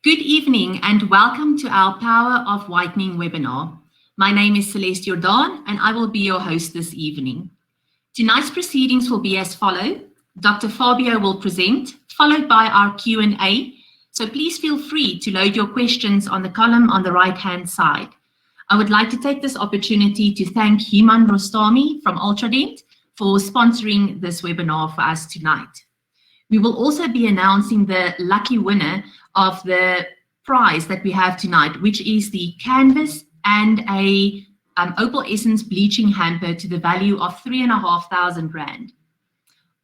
Good evening and welcome to our Power of Whitening webinar. My name is Celeste Jordan and I will be your host this evening. Tonight's proceedings will be as follows. Dr. Fabio will present, followed by our Q&A. So please feel free to load your questions on the column on the right-hand side. I would like to take this opportunity to thank Himan Rostami from Ultradent for sponsoring this webinar for us tonight. We will also be announcing the lucky winner of the prize that we have tonight, which is the canvas and a Opalescence bleaching hamper to the value of 3,500 Rand.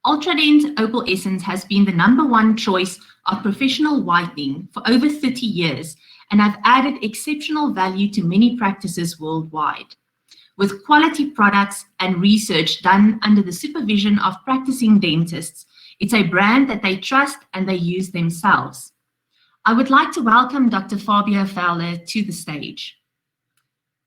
Ultradent Opalescence has been the #1 choice of professional whitening for over 30 years and have added exceptional value to many practices worldwide. With quality products and research done under the supervision of practicing dentists, it's a brand that they trust and they use themselves. I would like to welcome Dr. Fabio Fowler to the stage.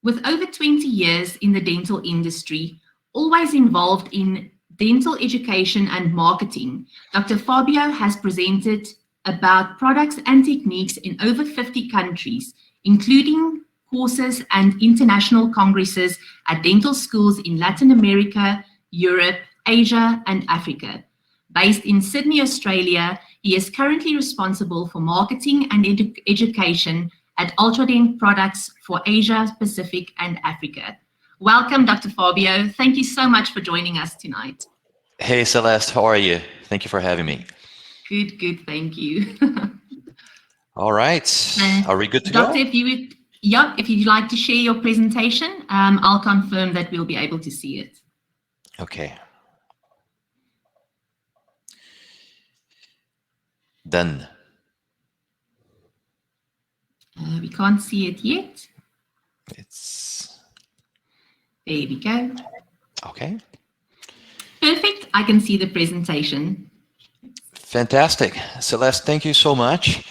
With over 20 years in the dental industry, always involved in dental education and marketing, Dr. Fabio has presented about products and techniques in over 50 countries, including courses and international congresses at dental schools in Latin America, Europe, Asia, and Africa. Based in Sydney, Australia, he is currently responsible for marketing and education at Ultradent Products for Asia, Pacific, and Africa. Welcome, Dr. Fabio. Thank you so much for joining us tonight. Hey, Celeste, how are you? Thank you for having me. Good, thank you. All right, are we good to Doctor, go? if you'd like to share your presentation, I'll confirm that we'll be able to see it. Okay. Done. We can't see it yet. There we go. Okay. Perfect. I can see the presentation. Fantastic. Celeste, thank you so much.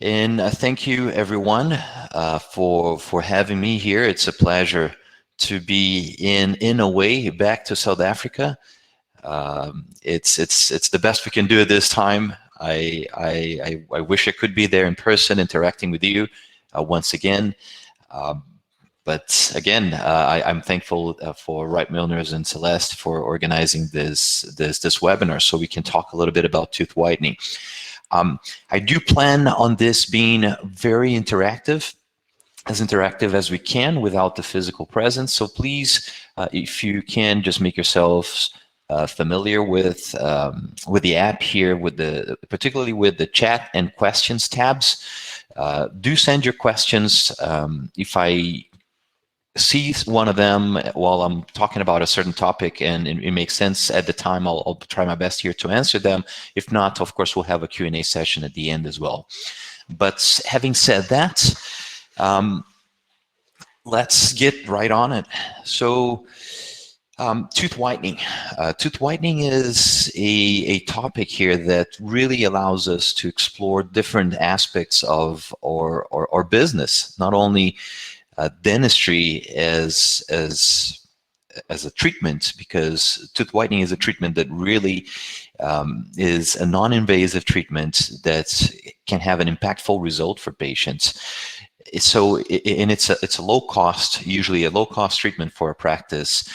And thank you, everyone, for having me here. It's a pleasure to be in a way back to South Africa. It's the best we can do at this time. I wish I could be there in person interacting with you once again. But again, I'm thankful for Wright Milners and Celeste for organizing this webinar so we can talk a little bit about tooth whitening. I do plan on this being very interactive as we can without the physical presence. So please, if you can, just make yourselves familiar with the app here, particularly with the chat and questions tabs. Do send your questions. If I see one of them while I'm talking about a certain topic and it makes sense at the time, I'll try my best here to answer them. If not, of course, we'll have a Q&A session at the end as well. But having said that, let's get right on it. So tooth whitening. Tooth whitening is a topic here that really allows us to explore different aspects of our business, not only dentistry as a treatment, because tooth whitening is a treatment that really is a non-invasive treatment that can have an impactful result for patients. So, and it's a low cost, usually a low cost treatment for a practice,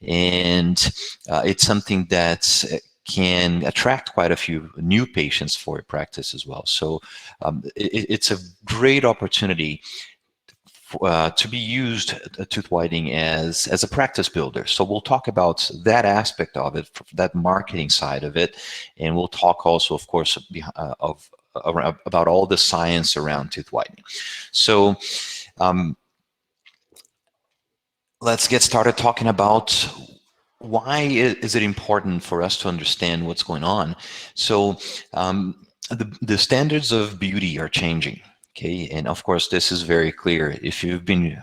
and it's something that can attract quite a few new patients for a practice as well. So it's a great opportunity to be used, tooth whitening as a practice builder. So we'll talk about that aspect of it, that marketing side of it, and we'll talk also, of course, about all the science around tooth whitening. So let's get started talking about why is it important for us to understand what's going on. So the standards of beauty are changing. Okay, and of course, this is very clear. If you've been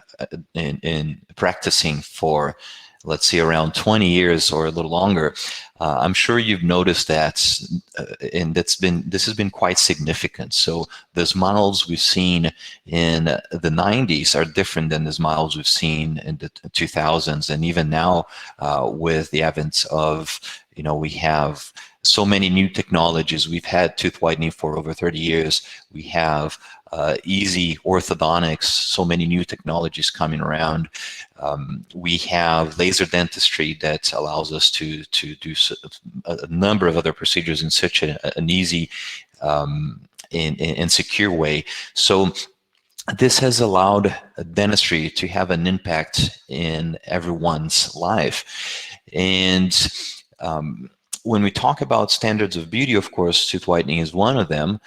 in practicing for, let's say, around 20 years or a little longer, I'm sure you've noticed that, and this has been quite significant. So those models we've seen in the 90s are different than those models we've seen in the 2000s, and even now with the advent of, we have so many new technologies. We've had tooth whitening for over 30 years. We have easy orthodontics, so many new technologies coming around. We have laser dentistry that allows us to do a number of other procedures in such an easy and secure way. So this has allowed dentistry to have an impact in everyone's life. And when we talk about standards of beauty, of course, tooth whitening is one of them.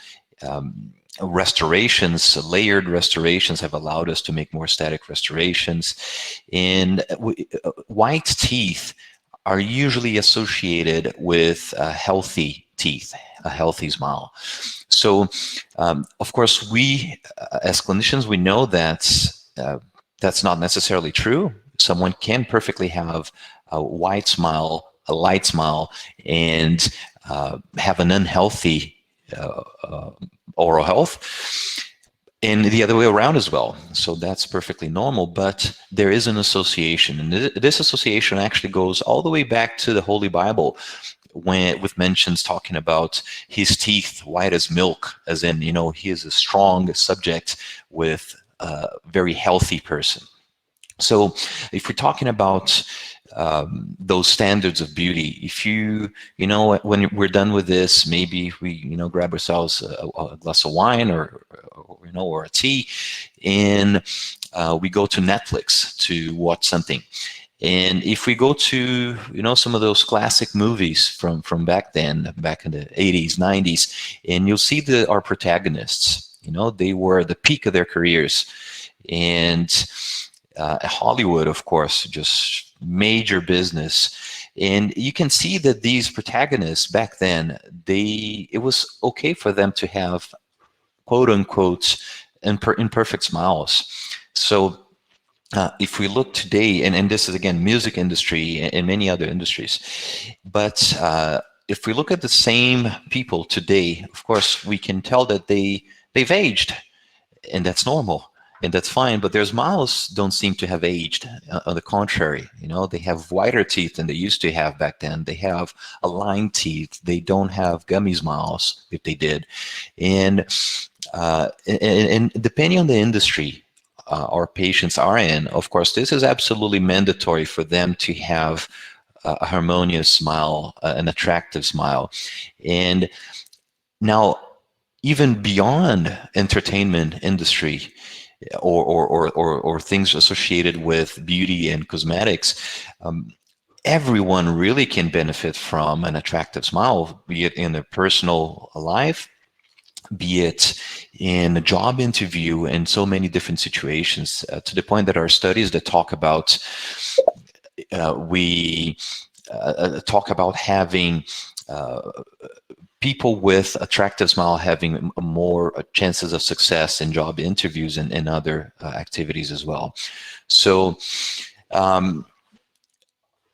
Restorations, layered restorations have allowed us to make more static restorations. And white teeth are usually associated with healthy teeth, a healthy smile. So, of course, we as clinicians, we know that that's not necessarily true. Someone can perfectly have a white smile, a light smile, and have an unhealthy oral health, and the other way around as well. So that's perfectly normal, but there is an association, and this association actually goes all the way back to the Holy Bible, with mentions talking about his teeth white as milk, as in, he is a strong subject with a very healthy person. So if we're talking about those standards of beauty, if when we're done with this, maybe we grab ourselves a glass of wine or a tea, and we go to Netflix to watch something. And if we go to some of those classic movies from back then, back in the 80s, 90s, and you'll see our protagonists, they were at the peak of their careers. And Hollywood, of course, just major business. And you can see that these protagonists back then, it was okay for them to have quote unquote imperfect smiles. So if we look today, and this is again music industry and many other industries, but if we look at the same people today, of course, we can tell that they've aged, and that's normal. And that's fine, but their smiles don't seem to have aged. On the contrary, they have whiter teeth than they used to have back then. They have aligned teeth. They don't have gummy smiles, if they did. And depending on the industry our patients are in, of course, this is absolutely mandatory for them to have a harmonious smile, an attractive smile. And now, even beyond entertainment industry, or things associated with beauty and cosmetics, everyone really can benefit from an attractive smile, be it in their personal life, be it in a job interview, and so many different situations, to the point that our studies that talk about, we talk about having people with attractive smile having more chances of success in job interviews and other activities as well. So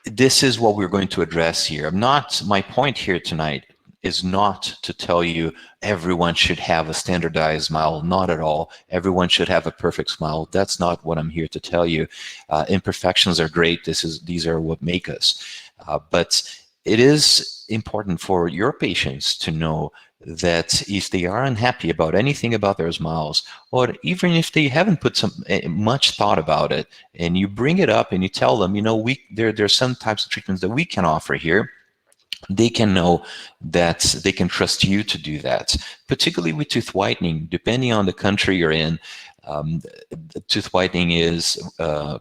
this is what we're going to address here. My point here tonight is not to tell you everyone should have a standardized smile. Not at all. Everyone should have a perfect smile. That's not what I'm here to tell you. Imperfections are great. These are what make us. But it is important for your patients to know that if they are unhappy about anything about their smiles, or even if they haven't put much thought about it, and you bring it up and you tell them, there's some types of treatments that we can offer here, they can know that they can trust you to do that. Particularly with tooth whitening, depending on the country you're in, tooth whitening is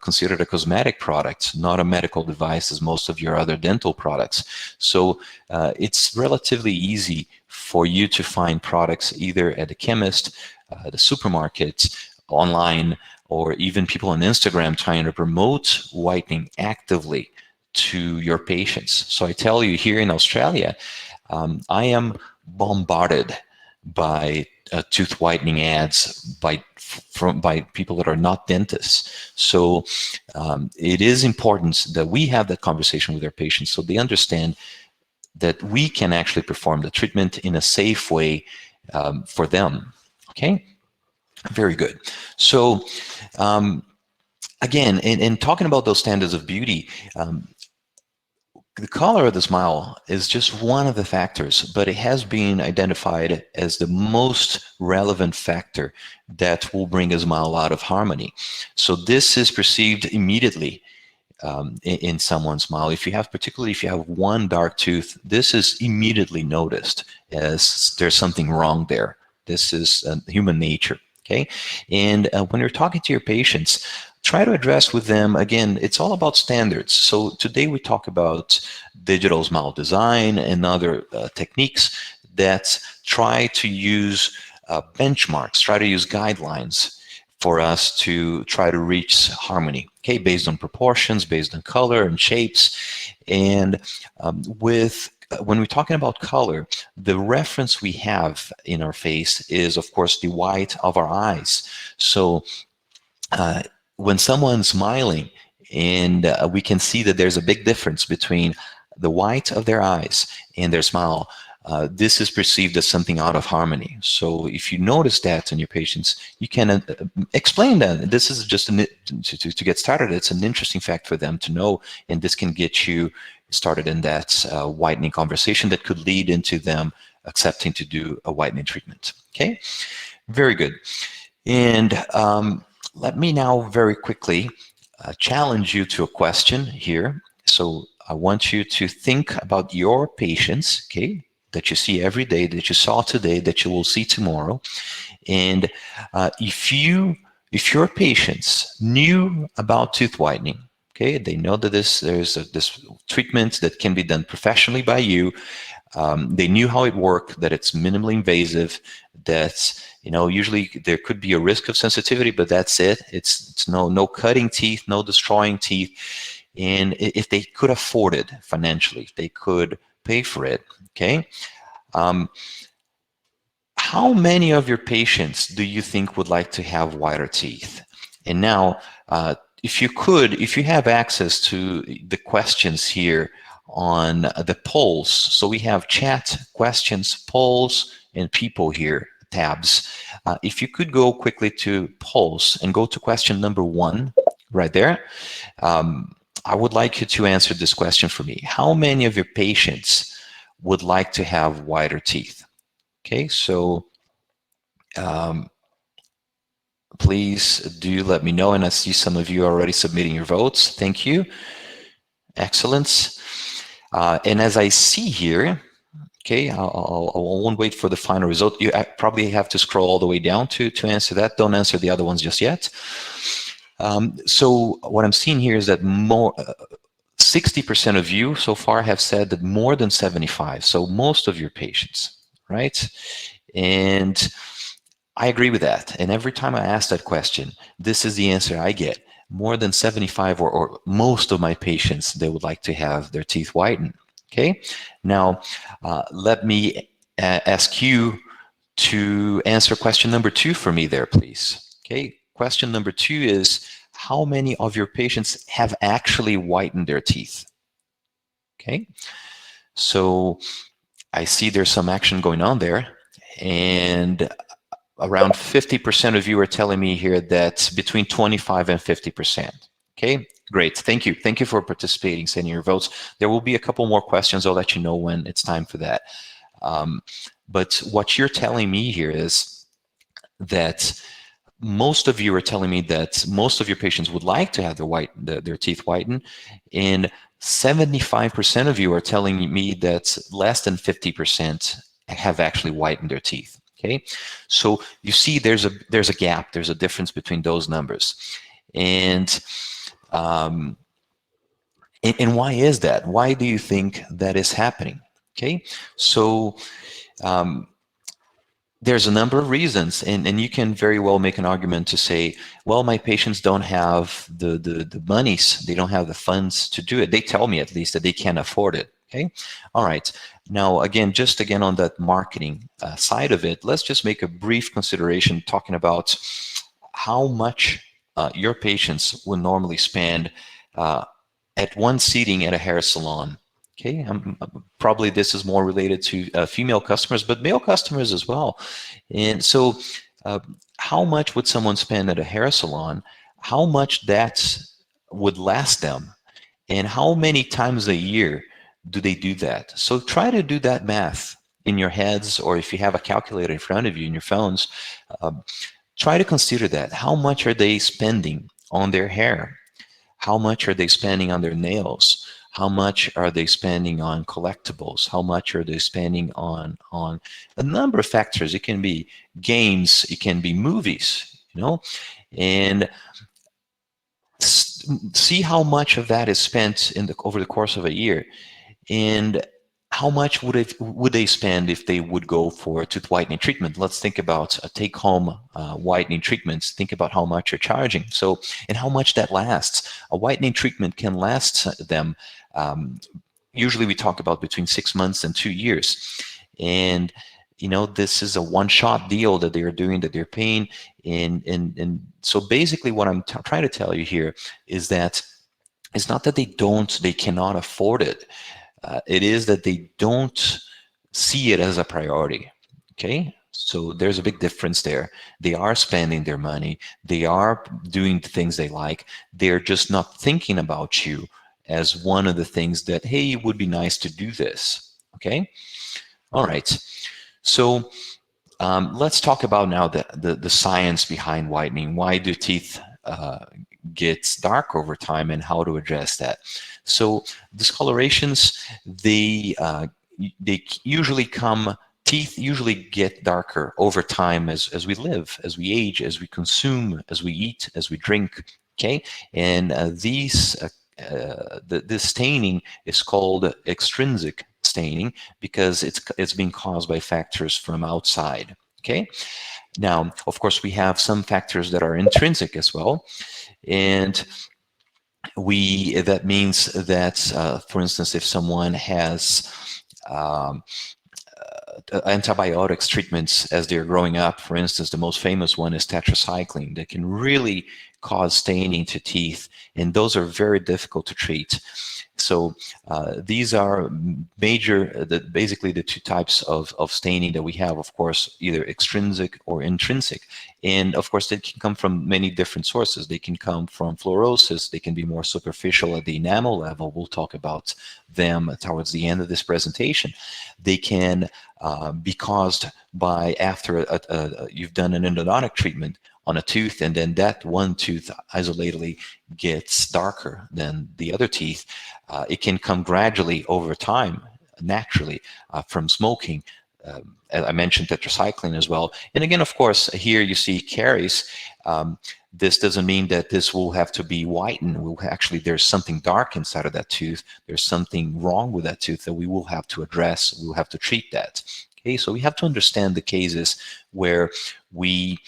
considered a cosmetic product, not a medical device as most of your other dental products. So it's relatively easy for you to find products either at the chemist, the supermarkets, online, or even people on Instagram trying to promote whitening actively to your patients. So I tell you, here in Australia, I am bombarded by tooth whitening ads by people that are not dentists. So it is important that we have that conversation with our patients so they understand that we can actually perform the treatment in a safe way for them. Okay, very good. So again, in talking about those standards of beauty, The color of the smile is just one of the factors, but it has been identified as the most relevant factor that will bring a smile out of harmony. So this is perceived immediately in someone's smile. Particularly if you have one dark tooth, this is immediately noticed as there's something wrong there. This is human nature, okay? And when you're talking to your patients, try to address with them, again, it's all about standards. So today we talk about digital smile design and other techniques that try to use benchmarks, try to use guidelines for us to try to reach harmony, okay, based on proportions, based on color and shapes. And when we're talking about color, the reference we have in our face is, of course, the white of our eyes. So when someone's smiling, and we can see that there's a big difference between the white of their eyes and their smile, this is perceived as something out of harmony. So if you notice that in your patients, you can explain that. This is just to get started. It's an interesting fact for them to know, and this can get you started in that whitening conversation that could lead into them accepting to do a whitening treatment. Okay, very good. And let me now very quickly challenge you to a question here. So I want you to think about your patients, okay, that you see every day, that you saw today, that you will see tomorrow. And if your patients knew about tooth whitening, okay, they know that there's this treatment that can be done professionally by you. They knew how it worked, that it's minimally invasive, that usually there could be a risk of sensitivity, but that's it. It's no cutting teeth, no destroying teeth. And if they could afford it financially, if they could pay for it, okay? How many of your patients do you think would like to have whiter teeth? And now, if you have access to the questions here on the polls, so we have chat, questions, polls, and people here, tabs. If you could go quickly to polls and go to question number 1, right there. I would like you to answer this question for me. How many of your patients would like to have whiter teeth? Okay, so please do let me know, and I see some of you already submitting your votes. Thank you. Excellent. And as I see here, okay, I won't wait for the final result. You probably have to scroll all the way down to answer that. Don't answer the other ones just yet. So what I'm seeing here is that 60% of you so far have said that more than 75. So most of your patients, right? And I agree with that. And every time I ask that question, this is the answer I get. More than 75 or most of my patients, they would like to have their teeth whitened. Okay. Now, let me ask you to answer question number 2 for me there, please. Okay. Question number 2 is, how many of your patients have actually whitened their teeth? Okay. So I see there's some action going on there, and around 50% of you are telling me here that between 25 and 50%. Okay, great. Thank you. Thank you for participating, sending your votes. There will be a couple more questions. I'll let you know when it's time for that. But what you're telling me here is that most of you are telling me that most of your patients would like to have their teeth whitened, and 75% of you are telling me that less than 50% have actually whitened their teeth. Okay, so you see there's a gap, there's a difference between those numbers. And why is that? Why do you think that is happening? Okay, so there's a number of reasons, and you can very well make an argument to say, well, my patients don't have the monies, they don't have the funds to do it. They tell me at least that they can't afford it. Okay, all right. Now, just again on that marketing side of it, let's just make a brief consideration talking about how much your patients would normally spend at one sitting at a hair salon. Okay, probably this is more related to female customers, but male customers as well. And so how much would someone spend at a hair salon? How much that would last them? And how many times a year do they do that? So try to do that math in your heads, or if you have a calculator in front of you in your phones, try to consider that. How much are they spending on their hair? How much are they spending on their nails? How much are they spending on collectibles? How much are they spending on a number of factors? It can be games, it can be movies, you know, and see how much of that is spent over the course of a year, and how much would they spend if they would go for a tooth whitening treatment? Let's think about a take-home whitening treatments. Think about how much you're charging. So, and how much that lasts. A whitening treatment can last them. Usually, we talk about between 6 months and 2 years, and you know, this is a one-shot deal that they are doing, that they're paying. And so basically what I'm trying to tell you here is that it's not that they cannot afford it. It is that they don't see it as a priority, okay? So there's a big difference there. They are spending their money. They are doing the things they like. They're just not thinking about you as one of the things that, hey, it would be nice to do this, okay? All right. So let's talk about now the science behind whitening. Why do teeth get dark over time, and how to address that? So discolorations, they usually come, teeth usually get darker over time as we live, as we age, as we consume, as we eat, as we drink, okay? And this staining is called extrinsic staining because it's being caused by factors from outside, okay? Now, of course, we have some factors that are intrinsic as well, and that means that, for instance, if someone has antibiotics treatments as they're growing up, for instance, the most famous one is tetracycline, that can really cause staining to teeth, and those are very difficult to treat. So these are basically the two types of staining that we have, of course, either extrinsic or intrinsic. And of course, they can come from many different sources. They can come from fluorosis. They can be more superficial at the enamel level. We'll talk about them towards the end of this presentation. They can be caused by after you've done an endodontic treatment on a tooth, and then that one tooth isolatedly gets darker than the other teeth. It can come gradually over time, naturally, from smoking. I mentioned tetracycline as well. And again, of course, here you see caries. This doesn't mean that this will have to be whitened. Actually, there's something dark inside of that tooth. There's something wrong with that tooth that we will have to address. We will have to treat that. Okay, so we have to understand the cases where we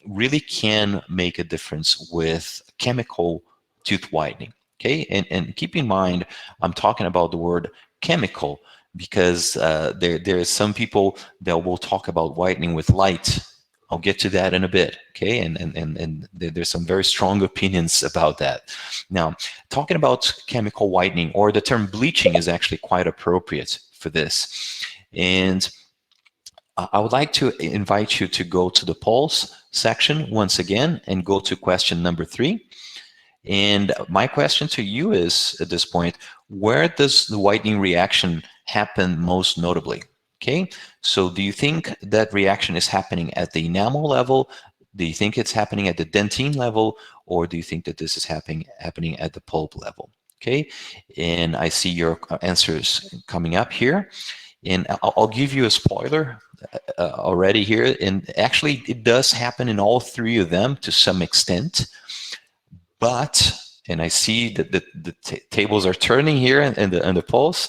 really can make a difference with chemical tooth whitening. Okay, and keep in mind, I'm talking about the word chemical because there is some people that will talk about whitening with light. I'll get to that in a bit, okay? And there's some very strong opinions about that. Now, talking about chemical whitening, or the term bleaching, is actually quite appropriate for this. And I would like to invite you to go to the polls section once again and go to question number 3. And my question to you is, at this point, where does the whitening reaction happen most notably? Okay, so do you think that reaction is happening at the enamel level? Do you think it's happening at the dentine level? Or do you think that this is happening at the pulp level? Okay, and I see your answers coming up here. And I'll give you a spoiler already here. And actually, it does happen in all 3 of them to some extent. But, and I see that the tables are turning here and the polls.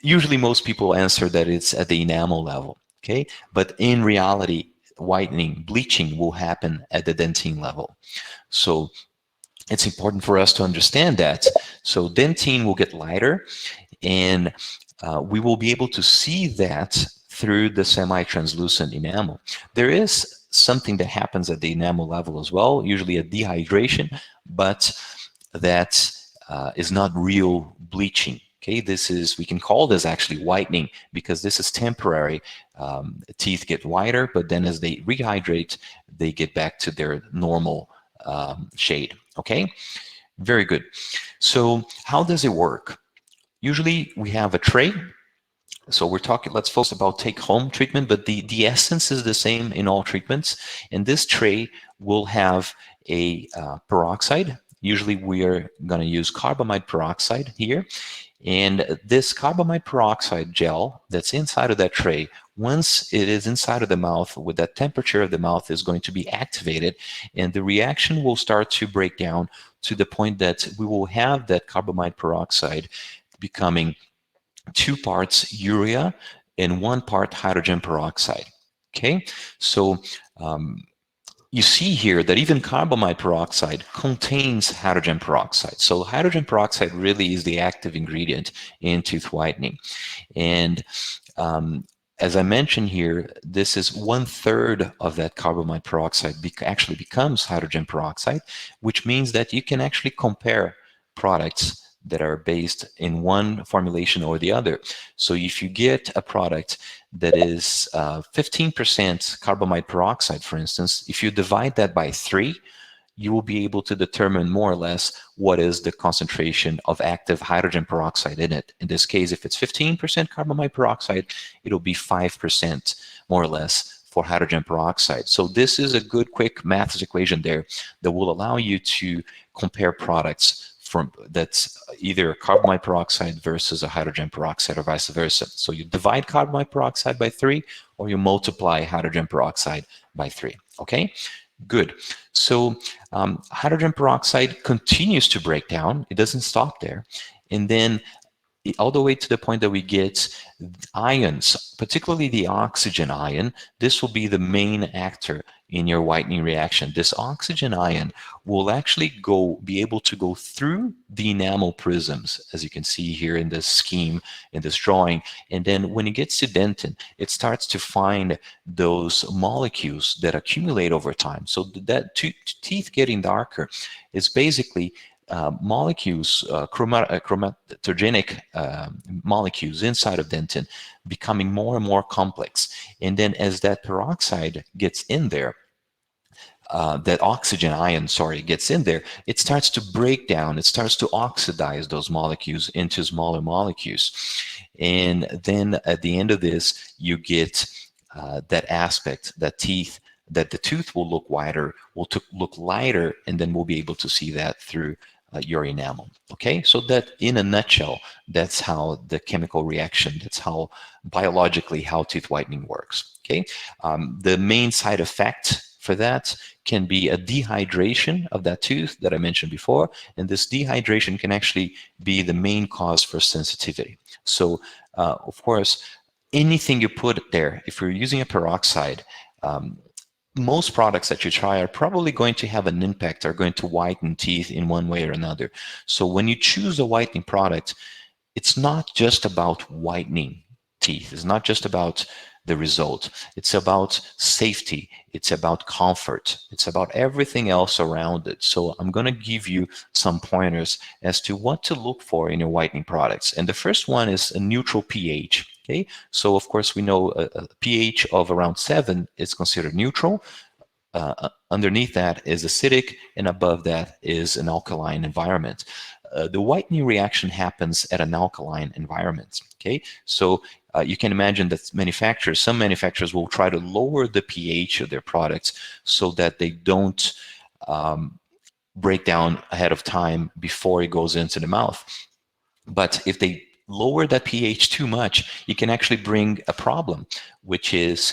Usually most people answer that it's at the enamel level, okay? But in reality, whitening, bleaching will happen at the dentine level. So it's important for us to understand that. So dentine will get lighter, and we will be able to see that through the semi-translucent enamel. There is something that happens at the enamel level as well, usually a dehydration, but that is not real bleaching. Okay, we can call this actually whitening because this is temporary. Teeth get whiter, but then as they rehydrate, they get back to their normal shade. Okay, very good. So how does it work? Usually we have a tray. So we're talking, let's focus about take-home treatment, but the essence is the same in all treatments. And this tray will have a peroxide. Usually we are going to use carbamide peroxide here. And this carbamide peroxide gel that's inside of that tray, once it is inside of the mouth, with that temperature of the mouth, is going to be activated, and the reaction will start to break down to the point that we will have that carbamide peroxide becoming 2 parts urea and 1 part hydrogen peroxide. Okay, so you see here that even carbamide peroxide contains hydrogen peroxide. So hydrogen peroxide really is the active ingredient in tooth whitening. And as I mentioned here, this is 1/3 of that carbamide peroxide actually becomes hydrogen peroxide, which means that you can actually compare products that are based in one formulation or the other. So if you get a product that is 15% carbamide peroxide, for instance, if you divide that by 3, you will be able to determine more or less what is the concentration of active hydrogen peroxide in it. In this case, if it's 15% carbamide peroxide, it'll be 5% more or less for hydrogen peroxide. So this is a good quick math equation there that will allow you to compare products that's either carbamide peroxide versus a hydrogen peroxide or vice versa. So you divide carbamide peroxide by 3, or you multiply hydrogen peroxide by 3. Okay, good. So hydrogen peroxide continues to break down. It doesn't stop there. And then all the way to the point that we get ions, particularly the oxygen ion. This will be the main actor in your whitening reaction. This oxygen ion will actually be able to go through the enamel prisms, as you can see here in this scheme, in this drawing. And then when it gets to dentin, it starts to find those molecules that accumulate over time. So that teeth getting darker is basically molecules, chromatogenic molecules inside of dentin becoming more and more complex. And then as that peroxide gets in there, that oxygen ion, gets in there, it starts to break down, it starts to oxidize those molecules into smaller molecules. And then at the end of this, you get that aspect, that the tooth will look wider, will look lighter, and then we'll be able to see that through your enamel. Okay, so that in a nutshell, that's how the chemical reaction, that's how biologically how tooth whitening works. Okay, the main side effect for that can be a dehydration of that tooth that I mentioned before, and this dehydration can actually be the main cause for sensitivity. So of course, anything you put there, if you're using a peroxide, most products that you try are probably going to have an impact, are going to whiten teeth in one way or another. So when you choose a whitening product, it's not just about whitening teeth. It's not just about the result. It's about safety. It's about comfort. It's about everything else around it. So I'm going to give you some pointers as to what to look for in your whitening products. And the first one is a neutral pH. Okay, so of course we know a pH of around 7 is considered neutral. Underneath that is acidic, and above that is an alkaline environment. The whitening reaction happens at an alkaline environment. Okay, so you can imagine that some manufacturers will try to lower the pH of their products so that they don't break down ahead of time before it goes into the mouth. But if they lower that pH too much, you can actually bring a problem, which is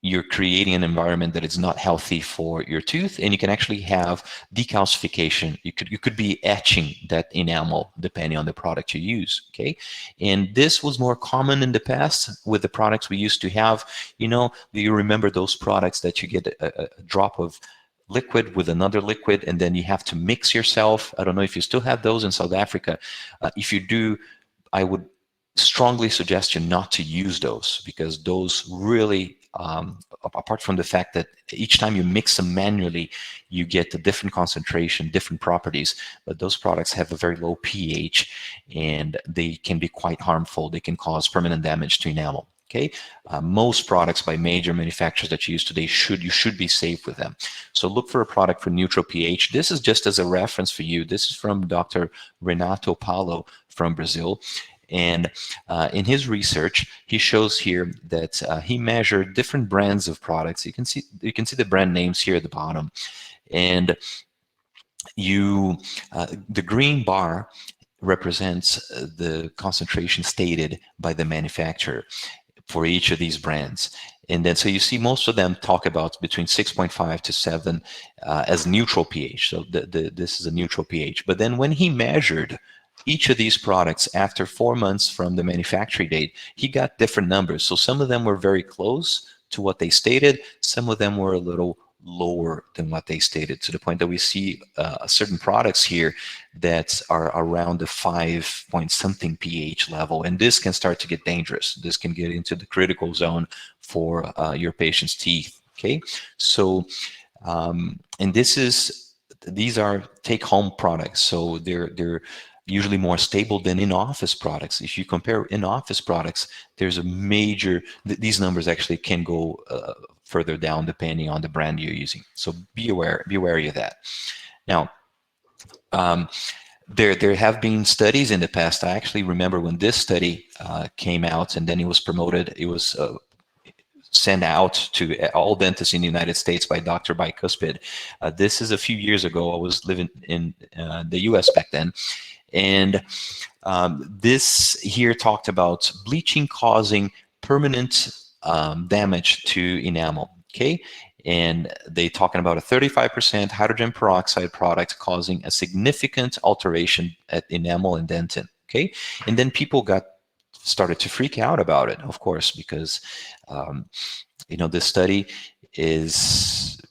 you're creating an environment that is not healthy for your tooth, and you can actually have decalcification. You could be etching that enamel depending on the product you use. Okay, and this was more common in the past with the products we used to have. Do you remember those products that you get a drop of liquid with another liquid, and then you have to mix yourself? I don't know if you still have those in South Africa. If you do, I would strongly suggest you not to use those, because those really, apart from the fact that each time you mix them manually, you get a different concentration, different properties, but those products have a very low pH, and they can be quite harmful. They can cause permanent damage to enamel. Okay, most products by major manufacturers that you use today you should be safe with them. So look for a product for neutral pH. This is just as a reference for you. This is from Dr. Renato Paulo from Brazil. And in his research, he shows here that he measured different brands of products. You can see the brand names here at the bottom, and the green bar represents the concentration stated by the manufacturer for each of these brands. And then, so you see most of them talk about between 6.5 to 7 as neutral pH. So this is a neutral pH. But then when he measured each of these products after 4 months from the manufacturing date, he got different numbers. So some of them were very close to what they stated. Some of them were a little lower than what they stated, to the point that we see certain products here that are around the 5 point something pH level, and this can start to get dangerous. This can get into the critical zone for your patient's teeth. Okay, so and these are take-home products, so they're usually more stable than in-office products. If you compare in-office products, there's a major, these numbers actually can go further down depending on the brand you're using. So be wary of that. Now, there have been studies in the past. I actually remember when this study came out, and then it was promoted, it was sent out to all dentists in the United States by Dr. Bicuspid. This is a few years ago. I was living in the US back then. And this here talked about bleaching causing permanent damage to enamel, okay? And they talking about a 35% hydrogen peroxide product causing a significant alteration at enamel and dentin, okay? And then people started to freak out about it, of course, because this study is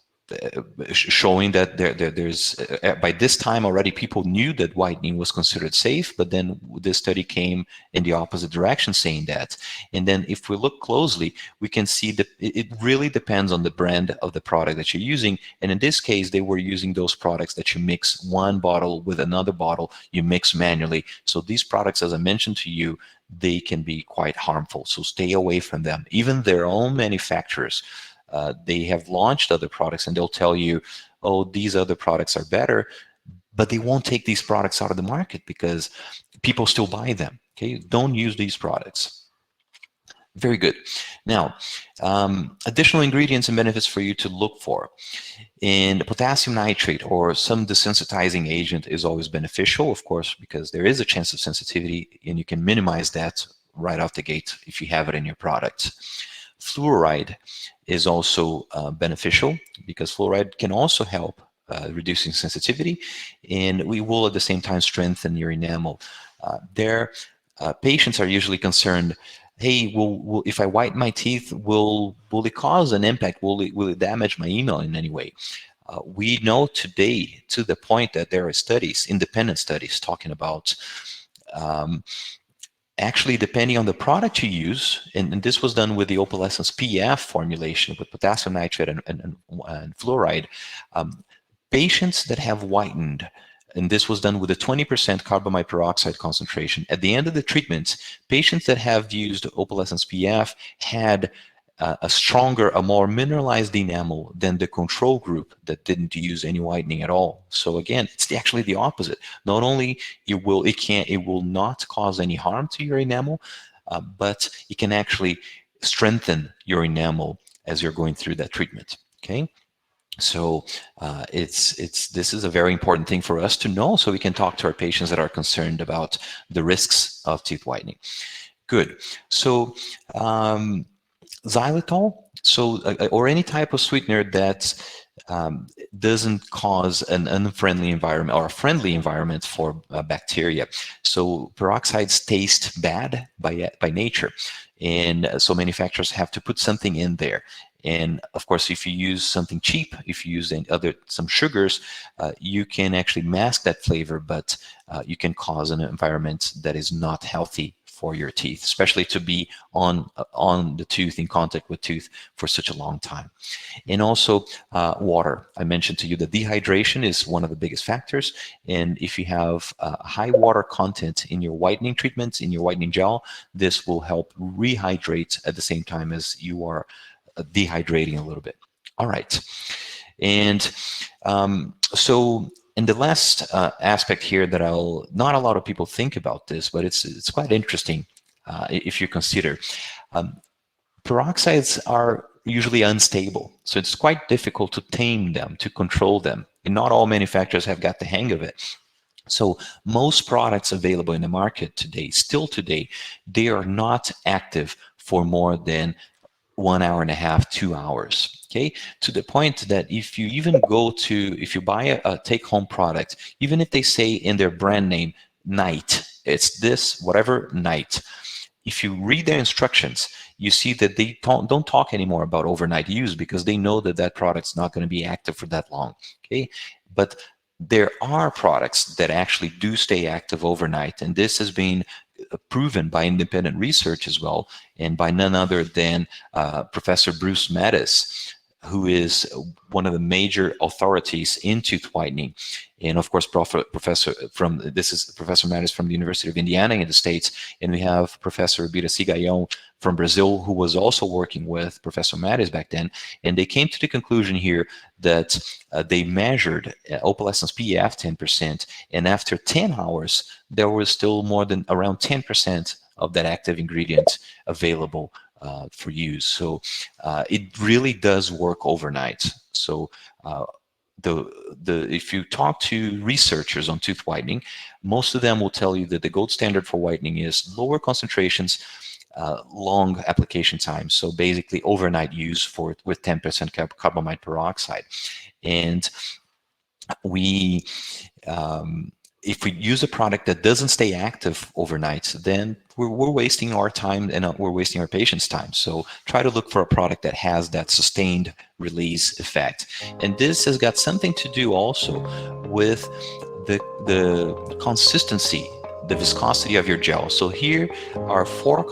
showing that there's by this time already people knew that whitening was considered safe, but then this study came in the opposite direction saying that. And then if we look closely, we can see that it really depends on the brand of the product that you're using. And in this case, they were using those products that you mix one bottle with another bottle, you mix manually. So these products, as I mentioned to you, they can be quite harmful. So stay away from them. Even their own manufacturers, they have launched other products and they'll tell you, oh, these other products are better, but they won't take these products out of the market because people still buy them. Okay, don't use these products. Very good. Now, additional ingredients and benefits for you to look for. And potassium nitrate or some desensitizing agent is always beneficial, of course, because there is a chance of sensitivity and you can minimize that right off the gate if you have it in your product. Fluoride is also beneficial because fluoride can also help reducing sensitivity, and we will at the same time strengthen your enamel. Patients are usually concerned, hey, if I whiten my teeth, will it cause an impact? Will it damage my enamel in any way? We know today to the point that there are studies, independent studies, talking about actually, depending on the product you use, and this was done with the Opalescence PF formulation with potassium nitrate and fluoride, patients that have whitened, and this was done with a 20% carbamide peroxide concentration. At the end of the treatment, patients that have used Opalescence PF had a more mineralized enamel than the control group that didn't use any whitening at all. So again, it's actually the opposite. Not only it will not cause any harm to your enamel, but it can actually strengthen your enamel as you're going through that treatment. Okay. So this is a very important thing for us to know, so we can talk to our patients that are concerned about the risks of teeth whitening. Good. So xylitol, or any type of sweetener that doesn't cause an unfriendly environment or a friendly environment for bacteria. So peroxides taste bad by nature, and so manufacturers have to put something in there. And of course, if you use something cheap, if you use some sugars, you can actually mask that flavor, but you can cause an environment that is not healthy for your teeth, especially to be on the tooth, in contact with tooth for such a long time. And also water. I mentioned to you that dehydration is one of the biggest factors, and if you have high water content in your whitening treatments, in your whitening gel, this will help rehydrate at the same time as you are dehydrating a little bit. All right. And and the last aspect here that not a lot of people think about this, but it's quite interesting if you consider. Peroxides are usually unstable, so it's quite difficult to tame them, to control them. And not all manufacturers have got the hang of it. So most products available in the market today, still today, they are not active for more than 1 hour and a half, 2 hours, okay? To the point that if you buy a take-home product, even if they say in their brand name, night, it's this, whatever, night. If you read their instructions, you see that they don't talk anymore about overnight use because they know that that product's not going to be active for that long, okay? But there are products that actually do stay active overnight, and this has been proven by independent research as well, and by none other than Professor Bruce Mattis, who is one of the major authorities in tooth whitening. And of course, Professor Mattis from the University of Indiana in the States, and we have Professor Birassi Gaion from Brazil, who was also working with Professor Mattis back then, and they came to the conclusion here that they measured opalescence PF 10%, and after 10 hours, there was still more than around 10% of that active ingredient available for use. So it really does work overnight. So if you talk to researchers on tooth whitening, most of them will tell you that the gold standard for whitening is lower concentrations, long application time. So basically overnight use with 10% carbamide peroxide. And if we use a product that doesn't stay active overnight, then we're wasting our time and we're wasting our patient's time. So try to look for a product that has that sustained release effect. And this has got something to do also with the consistency, the viscosity of your gel. So here are four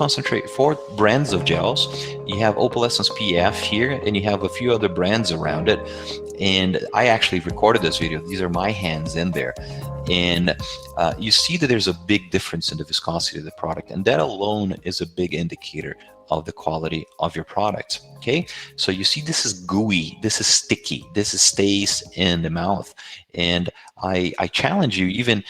brands of gels. You have Opalescence PF here, and you have a few other brands around it. And I actually recorded this video. These are my hands in there. And you see that there's a big difference in the viscosity of the product, and that alone is a big indicator of the quality of your product. Okay, so you see this is gooey, this is sticky, this stays in the mouth. And I challenge you even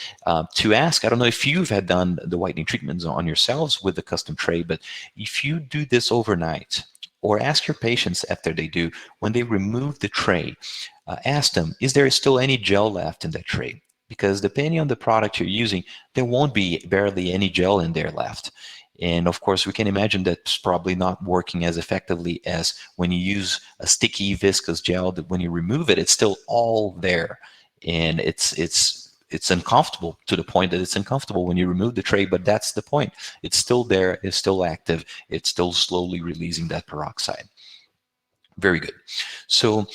to ask, I don't know if you've had done the whitening treatments on yourselves with the custom tray, but if you do this overnight, or ask your patients after they do, when they remove the tray, ask them, is there still any gel left in that tray? Because depending on the product you're using, there won't be barely any gel in there left. And of course, we can imagine that's probably not working as effectively as when you use a sticky viscous gel, that when you remove it, it's still all there. And it's uncomfortable, to the point that it's uncomfortable when you remove the tray, but that's the point. It's still there, it's still active, it's still slowly releasing that peroxide. Very good. So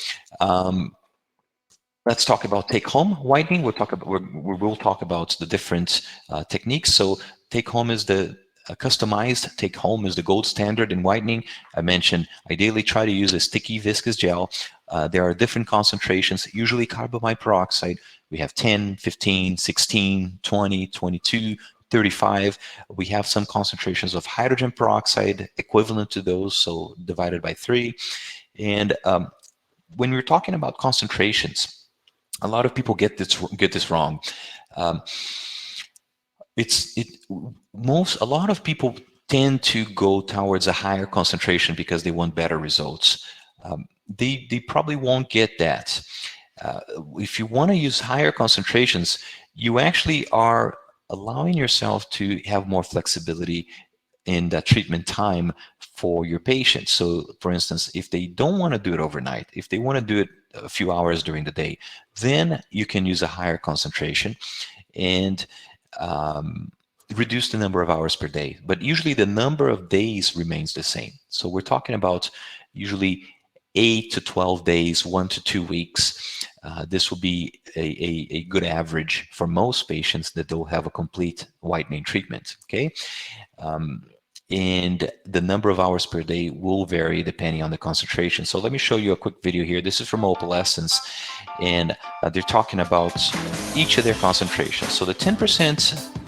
let's talk about take-home whitening. We will talk about the different techniques. So take-home is the customized take-home is the gold standard in whitening. I mentioned ideally try to use a sticky viscous gel. There are different concentrations, usually carbamide peroxide. We have 10, 15, 16, 20, 22, 35. We have some concentrations of hydrogen peroxide equivalent to those, so divided by 3. And when we're talking about concentrations, a lot of people get this wrong. A lot of people tend to go towards a higher concentration because they want better results. They probably won't get that. If you want to use higher concentrations, you actually are allowing yourself to have more flexibility in that treatment time for your patients. So for instance, if they don't want to do it overnight, if they want to do it a few hours during the day, then you can use a higher concentration and reduce the number of hours per day. But usually the number of days remains the same. So we're talking about usually 8 to 12 days, 1 to 2 weeks. This will be a good average for most patients that they'll have a complete whitening treatment, okay? And the number of hours per day will vary depending on the concentration. So let me show you a quick video here. This is from Opalescence, and they're talking about each of their concentrations. So the 10%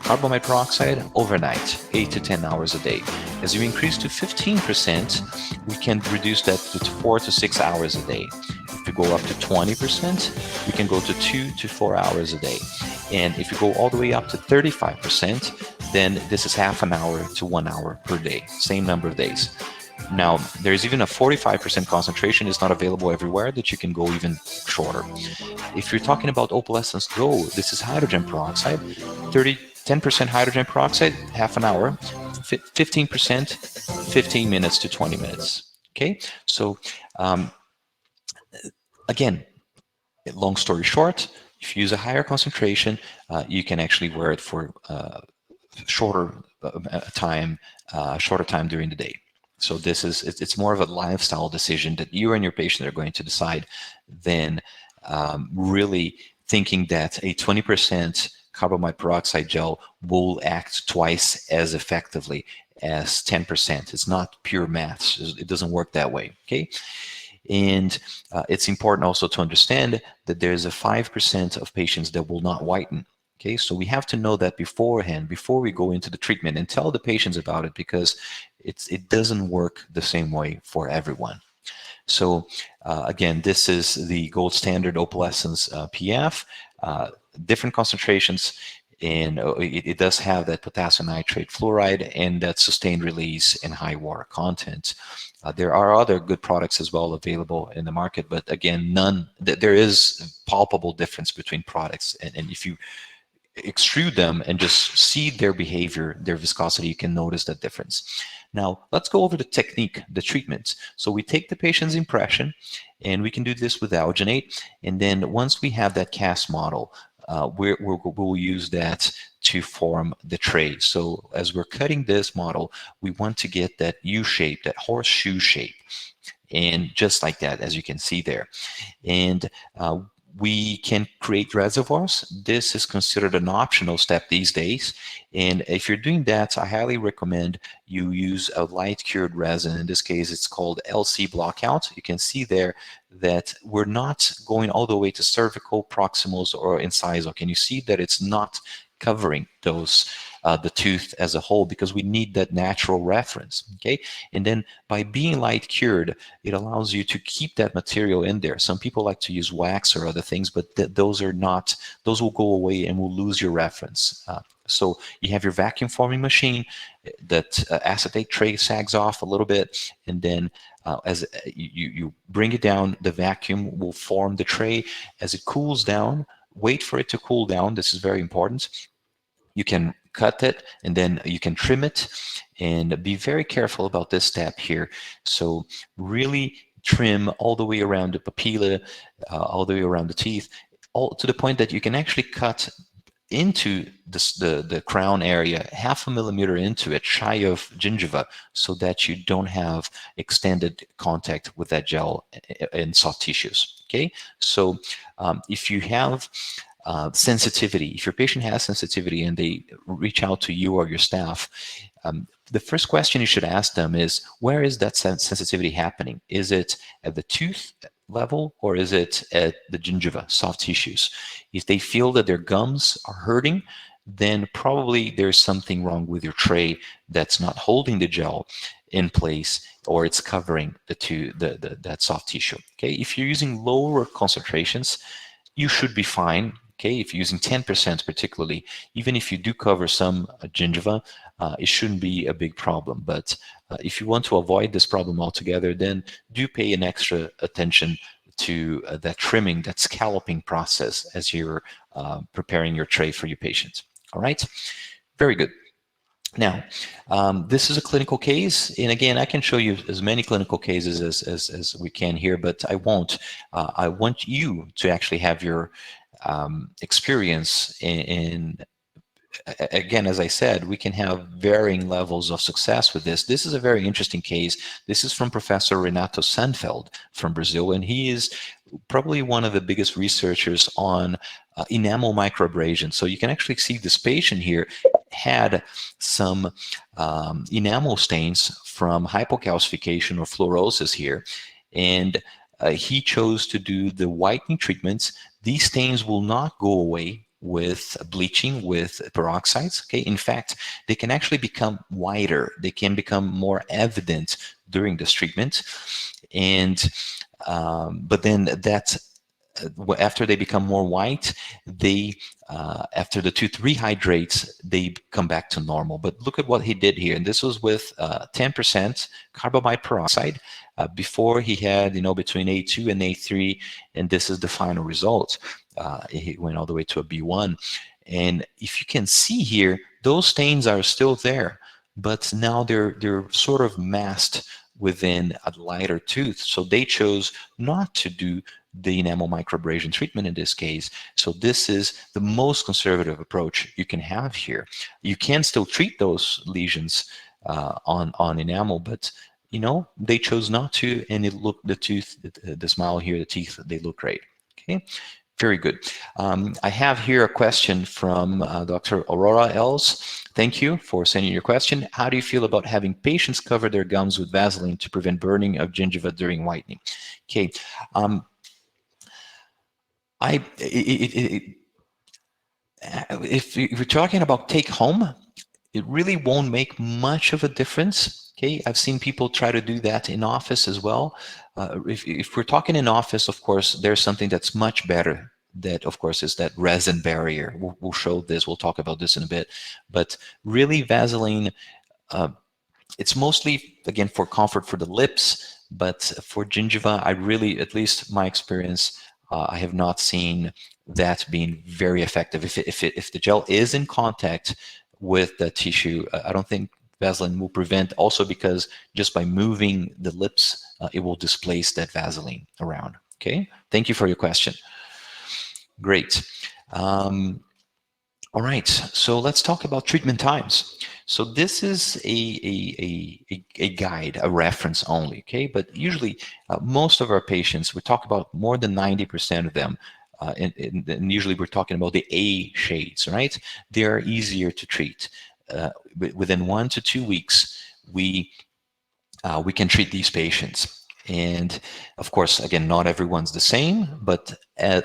carbamide peroxide overnight, 8 to 10 hours a day. As you increase to 15%, we can reduce that to 4 to 6 hours a day. If you go up to 20%, we can go to 2 to 4 hours a day. And if you go all the way up to 35%, then this is half an hour to 1 hour per day, same number of days. Now, there's even a 45% concentration is not available everywhere that you can go even shorter. If you're talking about Opalescence Go, this is hydrogen peroxide, 10% hydrogen peroxide, half an hour, 15%, 15 minutes to 20 minutes. Okay, so again, long story short, if you use a higher concentration, you can actually wear it for shorter time during the day. So it's more of a lifestyle decision that you and your patient are going to decide than really thinking that a 20% carbamide peroxide gel will act twice as effectively as 10%. It's not pure maths. It doesn't work that way, okay? And it's important also to understand that there's a 5% of patients that will not whiten. Okay, so we have to know that beforehand, before we go into the treatment, and tell the patients about it, because it doesn't work the same way for everyone. So again, this is the gold standard Opalescence PF, different concentrations, and it does have that potassium nitrate fluoride and that sustained release and high water content. There are other good products as well available in the market, but again, there is palpable difference between products, and if you extrude them and just see their behavior, their viscosity, you can notice that difference. Now, let's go over the technique, the treatment. So we take the patient's impression, and we can do this with alginate, and then once we have that cast model, we'll use that to form the tray. So as we're cutting this model, we want to get that U shape, that horseshoe shape, and just like that, as you can see there. And we can create reservoirs. This is considered an optional step these days. And if you're doing that, I highly recommend you use a light cured resin. In this case, it's called LC Blockout. You can see there that we're not going all the way to cervical, proximals, or incisal. Can you see that it's not covering those the tooth as a whole, because we need that natural reference, okay? And then by being light cured, it allows you to keep that material in there. Some people like to use wax or other things, but those will go away and will lose your reference. So you have your vacuum forming machine, that acetate tray sags off a little bit, and then as you bring it down, the vacuum will form the tray. As it cools down, wait for it to cool down. This is very important. You can cut it, and then you can trim it, and be very careful about this step here. So really trim all the way around the papilla, all the way around the teeth, all to the point that you can actually cut into the crown area, 0.5 millimeter into it, shy of gingiva, so that you don't have extended contact with that gel in soft tissues. Okay, so if you have sensitivity, if your patient has sensitivity and they reach out to you or your staff, the first question you should ask them is, where is that sensitivity happening? Is it at the tooth level, or is it at the gingiva, soft tissues? If they feel that their gums are hurting, then probably there's something wrong with your tray that's not holding the gel in place, or it's covering that soft tissue. Okay, if you're using lower concentrations, you should be fine. Okay, if you're using 10% particularly, even if you do cover some gingiva, it shouldn't be a big problem. But if you want to avoid this problem altogether, then do pay an extra attention to that trimming, that scalloping process as you're preparing your tray for your patient. All right, very good. Now, this is a clinical case, and again, I can show you as many clinical cases as we can here, but I won't. I want you to actually have your experience in again, as I said, we can have varying levels of success with this. This is a very interesting case. This is from Professor Renato Sanfeld from Brazil, and he is probably one of the biggest researchers on enamel microabrasion. So you can actually see this patient here had some enamel stains from hypocalcification or fluorosis here, and he chose to do the whitening treatments. These stains will not go away with bleaching, with peroxides. Okay, in fact, they can actually become whiter. They can become more evident during this treatment, and but then that's after they become more white, they after the tooth rehydrates, they come back to normal. But look at what he did here, and this was with 10% carbamide peroxide. Before he had, between A2 and A3, and this is the final result. He went all the way to a B1, and if you can see here, those stains are still there, but now they're sort of masked within a lighter tooth. So they chose not to do the enamel microabrasion treatment in this case. So this is the most conservative approach you can have here. You can still treat those lesions on enamel, but they chose not to, and the tooth, the smile here, the teeth, they look great. Okay, very good. I have here a question from Dr. Aurora Els. Thank you for sending your question. How do you feel about having patients cover their gums with Vaseline to prevent burning of gingiva during whitening? Okay. If you're talking about take home, it really won't make much of a difference. Okay, I've seen people try to do that in office as well. If we're talking in office, of course, there's something that's much better. That, of course, is that resin barrier. We'll show this. We'll talk about this in a bit. But really, Vaseline, it's mostly, again, for comfort for the lips. But for gingiva, I really, at least my experience, I have not seen that being very effective. If the gel is in contact with the tissue, I don't think Vaseline will prevent, also because just by moving the lips, it will displace that Vaseline around. Okay, thank you for your question. Great. All right, so let's talk about treatment times. So this is a guide, a reference only, okay? But usually most of our patients, we talk about more than 90% of them, and usually we're talking about the A shades, right? They are easier to treat. Within 1 to 2 weeks, we can treat these patients. And of course, again, not everyone's the same, but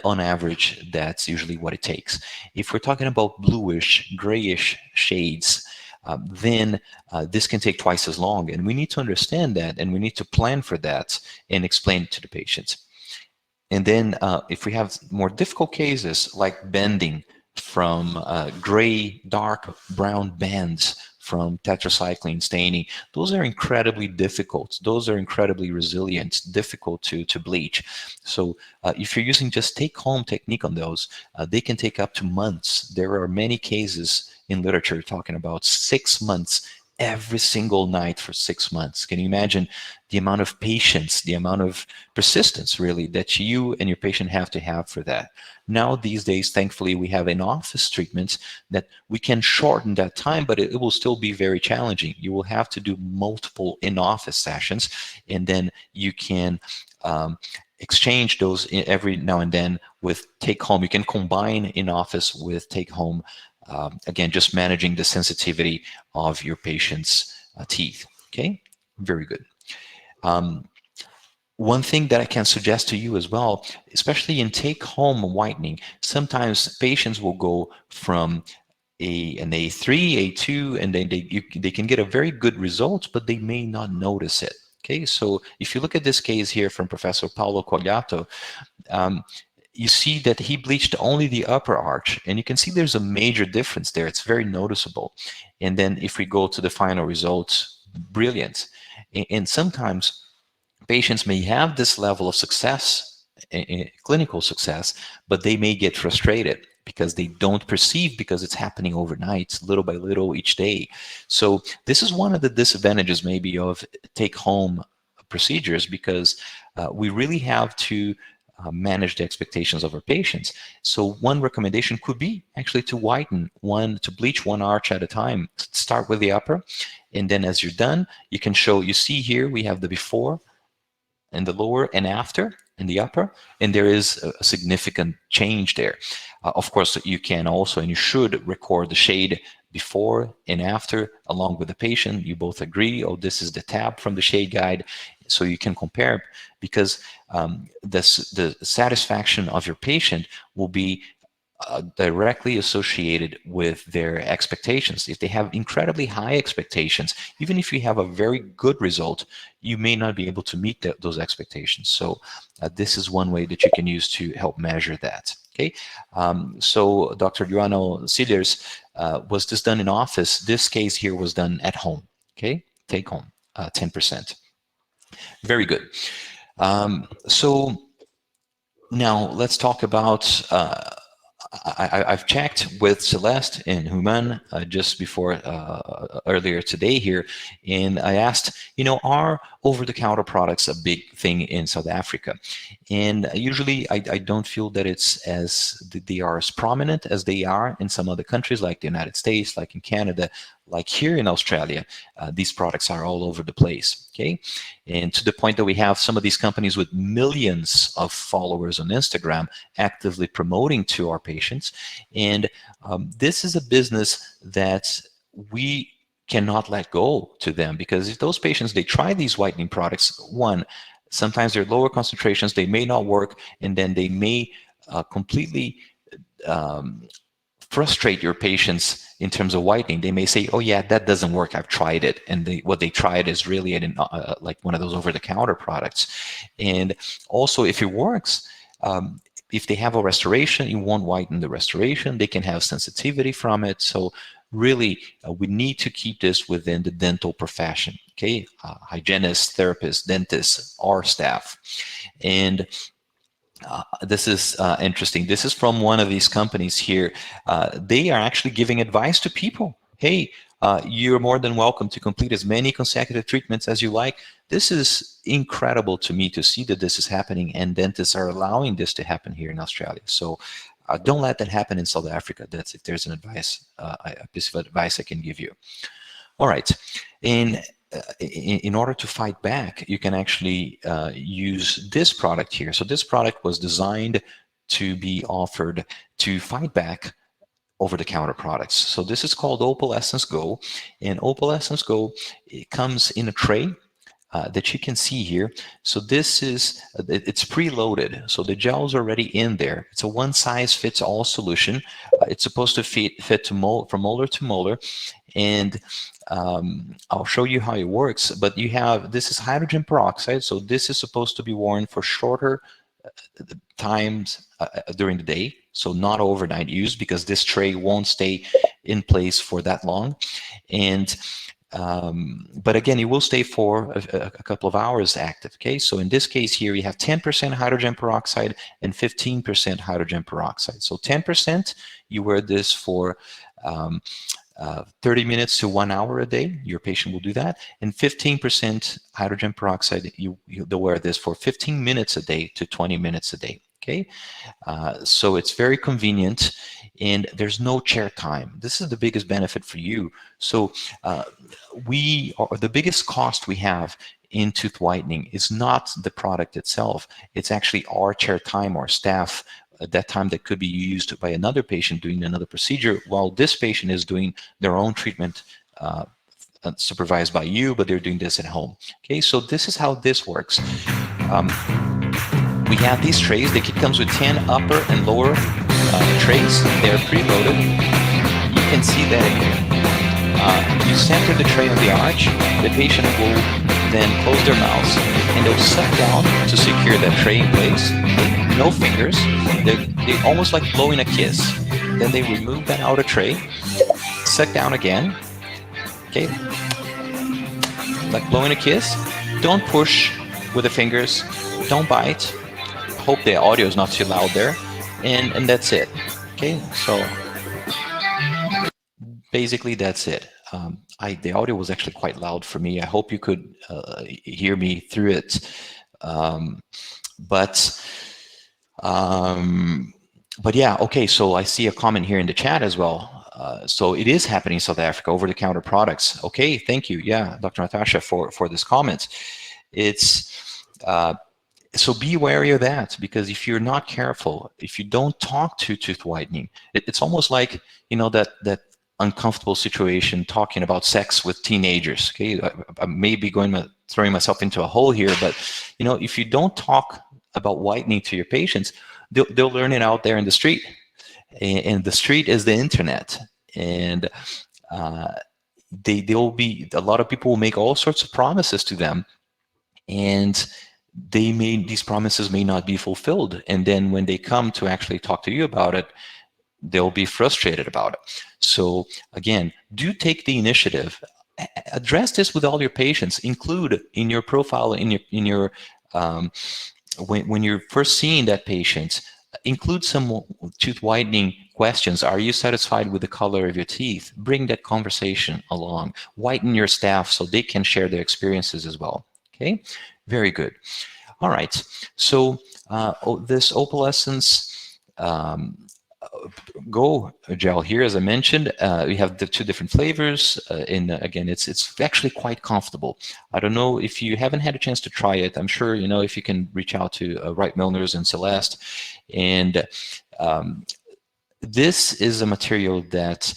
on average, that's usually what it takes. If we're talking about bluish, grayish shades, then this can take twice as long. And we need to understand that, and we need to plan for that and explain it to the patients. And then if we have more difficult cases like bending from gray, dark brown bands from tetracycline staining, those are incredibly difficult. Those are incredibly resilient, difficult to bleach. So if you're using just take-home technique on those, they can take up to months. There are many cases in literature talking about 6 months every single night for 6 months. Can you imagine the amount of patience, the amount of persistence, really, that you and your patient have to have for that? Now, these days, thankfully, we have in-office treatments that we can shorten that time, but it will still be very challenging. You will have to do multiple in-office sessions, and then you can exchange those every now and then with take-home. You can combine in-office with take-home. Again, just managing the sensitivity of your patient's teeth. Okay, very good. One thing that I can suggest to you as well, especially in take-home whitening, sometimes patients will go from an A3, A2, and then they can get a very good result, but they may not notice it. Okay, so if you look at this case here from Professor Paulo Cogliato, you see that he bleached only the upper arch, and you can see there's a major difference there. It's very noticeable. And then if we go to the final results, brilliant. And sometimes patients may have this level of success, clinical success, but they may get frustrated because they don't perceive, because it's happening overnight, little by little each day. So this is one of the disadvantages maybe of take-home procedures, because we really have to manage the expectations of our patients. So one recommendation could be actually to bleach one arch at a time. Start with the upper, and then as you're done, you can show, you see here, we have the before and the lower and after in the upper, and there is a significant change there. Of course, you can also, and you should, record the shade before and after along with the patient. You both agree, oh, this is the tab from the shade guide, so you can compare, because the satisfaction of your patient will be directly associated with their expectations. If they have incredibly high expectations, even if you have a very good result, you may not be able to meet those expectations. So this is one way that you can use to help measure that. Okay, so Dr. Joano Cillers, was this done in office? This case here was done at home. Okay, take home, 10%. Very good. So now let's talk about I've checked with Celeste and Human just before earlier today here, and I asked, are over-the-counter products a big thing in South Africa? And usually I don't feel that they are as prominent as they are in some other countries, like the United States, like in Canada, like here in Australia. These products are all over the place, okay? And to the point that we have some of these companies with millions of followers on Instagram actively promoting to our patients. And this is a business that we cannot let go to them, because if those patients, they try these whitening products, one, sometimes they're lower concentrations, they may not work, and then they may completely frustrate your patients in terms of whitening. They may say, oh yeah, that doesn't work, I've tried it, and what they tried is really like one of those over-the-counter products. And also, if it works, if they have a restoration, you won't whiten the restoration, they can have sensitivity from it. So really, we need to keep this within the dental profession, okay? Hygienists, therapists, dentists, our staff. And this is interesting. This is from one of these companies here. They are actually giving advice to people. Hey, you're more than welcome to complete as many consecutive treatments as you like. This is incredible to me to see that this is happening, and dentists are allowing this to happen here in Australia. So don't let that happen in South Africa. That's if there's a piece of advice I can give you. All right. In order to fight back, you can actually use this product here. So this product was designed to be offered to fight back over-the-counter products. So this is called Opalescence Go, and Opalescence Go, it comes in a tray that you can see here. So this is, it's preloaded. So the gel's already in there. It's a one-size-fits-all solution. It's supposed to fit from molar to molar. And I'll show you how it works, but this is hydrogen peroxide, so this is supposed to be worn for shorter times during the day, so not overnight use, because this tray won't stay in place for that long. And but again, it will stay for a couple of hours active, okay? So in this case here, we have 10% hydrogen peroxide and 15% hydrogen peroxide. So 10%, you wear this for 30 minutes to 1 hour a day, your patient will do that. And 15% hydrogen peroxide, they'll wear this for 15 minutes a day to 20 minutes a day, okay? So it's very convenient, and there's no chair time. This is the biggest benefit for you. So the biggest cost we have in tooth whitening is not the product itself. It's actually our chair time, our staff, at that time that could be used by another patient doing another procedure, while this patient is doing their own treatment supervised by you, but they're doing this at home. Okay, so this is how this works. We have these trays. The kit comes with 10 upper and lower trays. They're preloaded. You can see that in here. You center the tray on the arch. The patient will then close their mouths, and they'll suck down to secure that tray in place. No fingers. They're almost like blowing a kiss. Then they remove that outer tray, suck down again. Okay, like blowing a kiss. Don't push with the fingers. Don't bite. Hope the audio is not too loud there, and that's it. Okay, so basically that's it. The audio was actually quite loud for me. I hope you could hear me through it. But But yeah, okay, so I see a comment here in the chat as well. So it is happening in South Africa, over-the-counter products. Okay, thank you. Yeah, Dr. Natasha, for this comment. It's so be wary of that, because if you're not careful, if you don't talk to tooth whitening, it's almost like, you know, that uncomfortable situation talking about sex with teenagers. Okay, I may be throwing myself into a hole here, but you know, if you don't talk about whitening to your patients, they'll learn it out there in the street, and the street is the internet, and uh, they'll be, a lot of people will make all sorts of promises to them, and these promises may not be fulfilled, and then when they come to actually talk to you about it, they'll be frustrated about it. So again, do take the initiative. Address this with all your patients. Include in your profile, in your when you're first seeing that patient, include some tooth whitening questions. Are you satisfied with the color of your teeth? Bring that conversation along. Whiten your staff so they can share their experiences as well. Okay, very good. All right, so this Opalescence Go gel here, as I mentioned, we have the two different flavors. Again, it's actually quite comfortable. I don't know if you haven't had a chance to try it. I'm sure, you know, if you can reach out to Wright Milners and Celeste. And this is a material that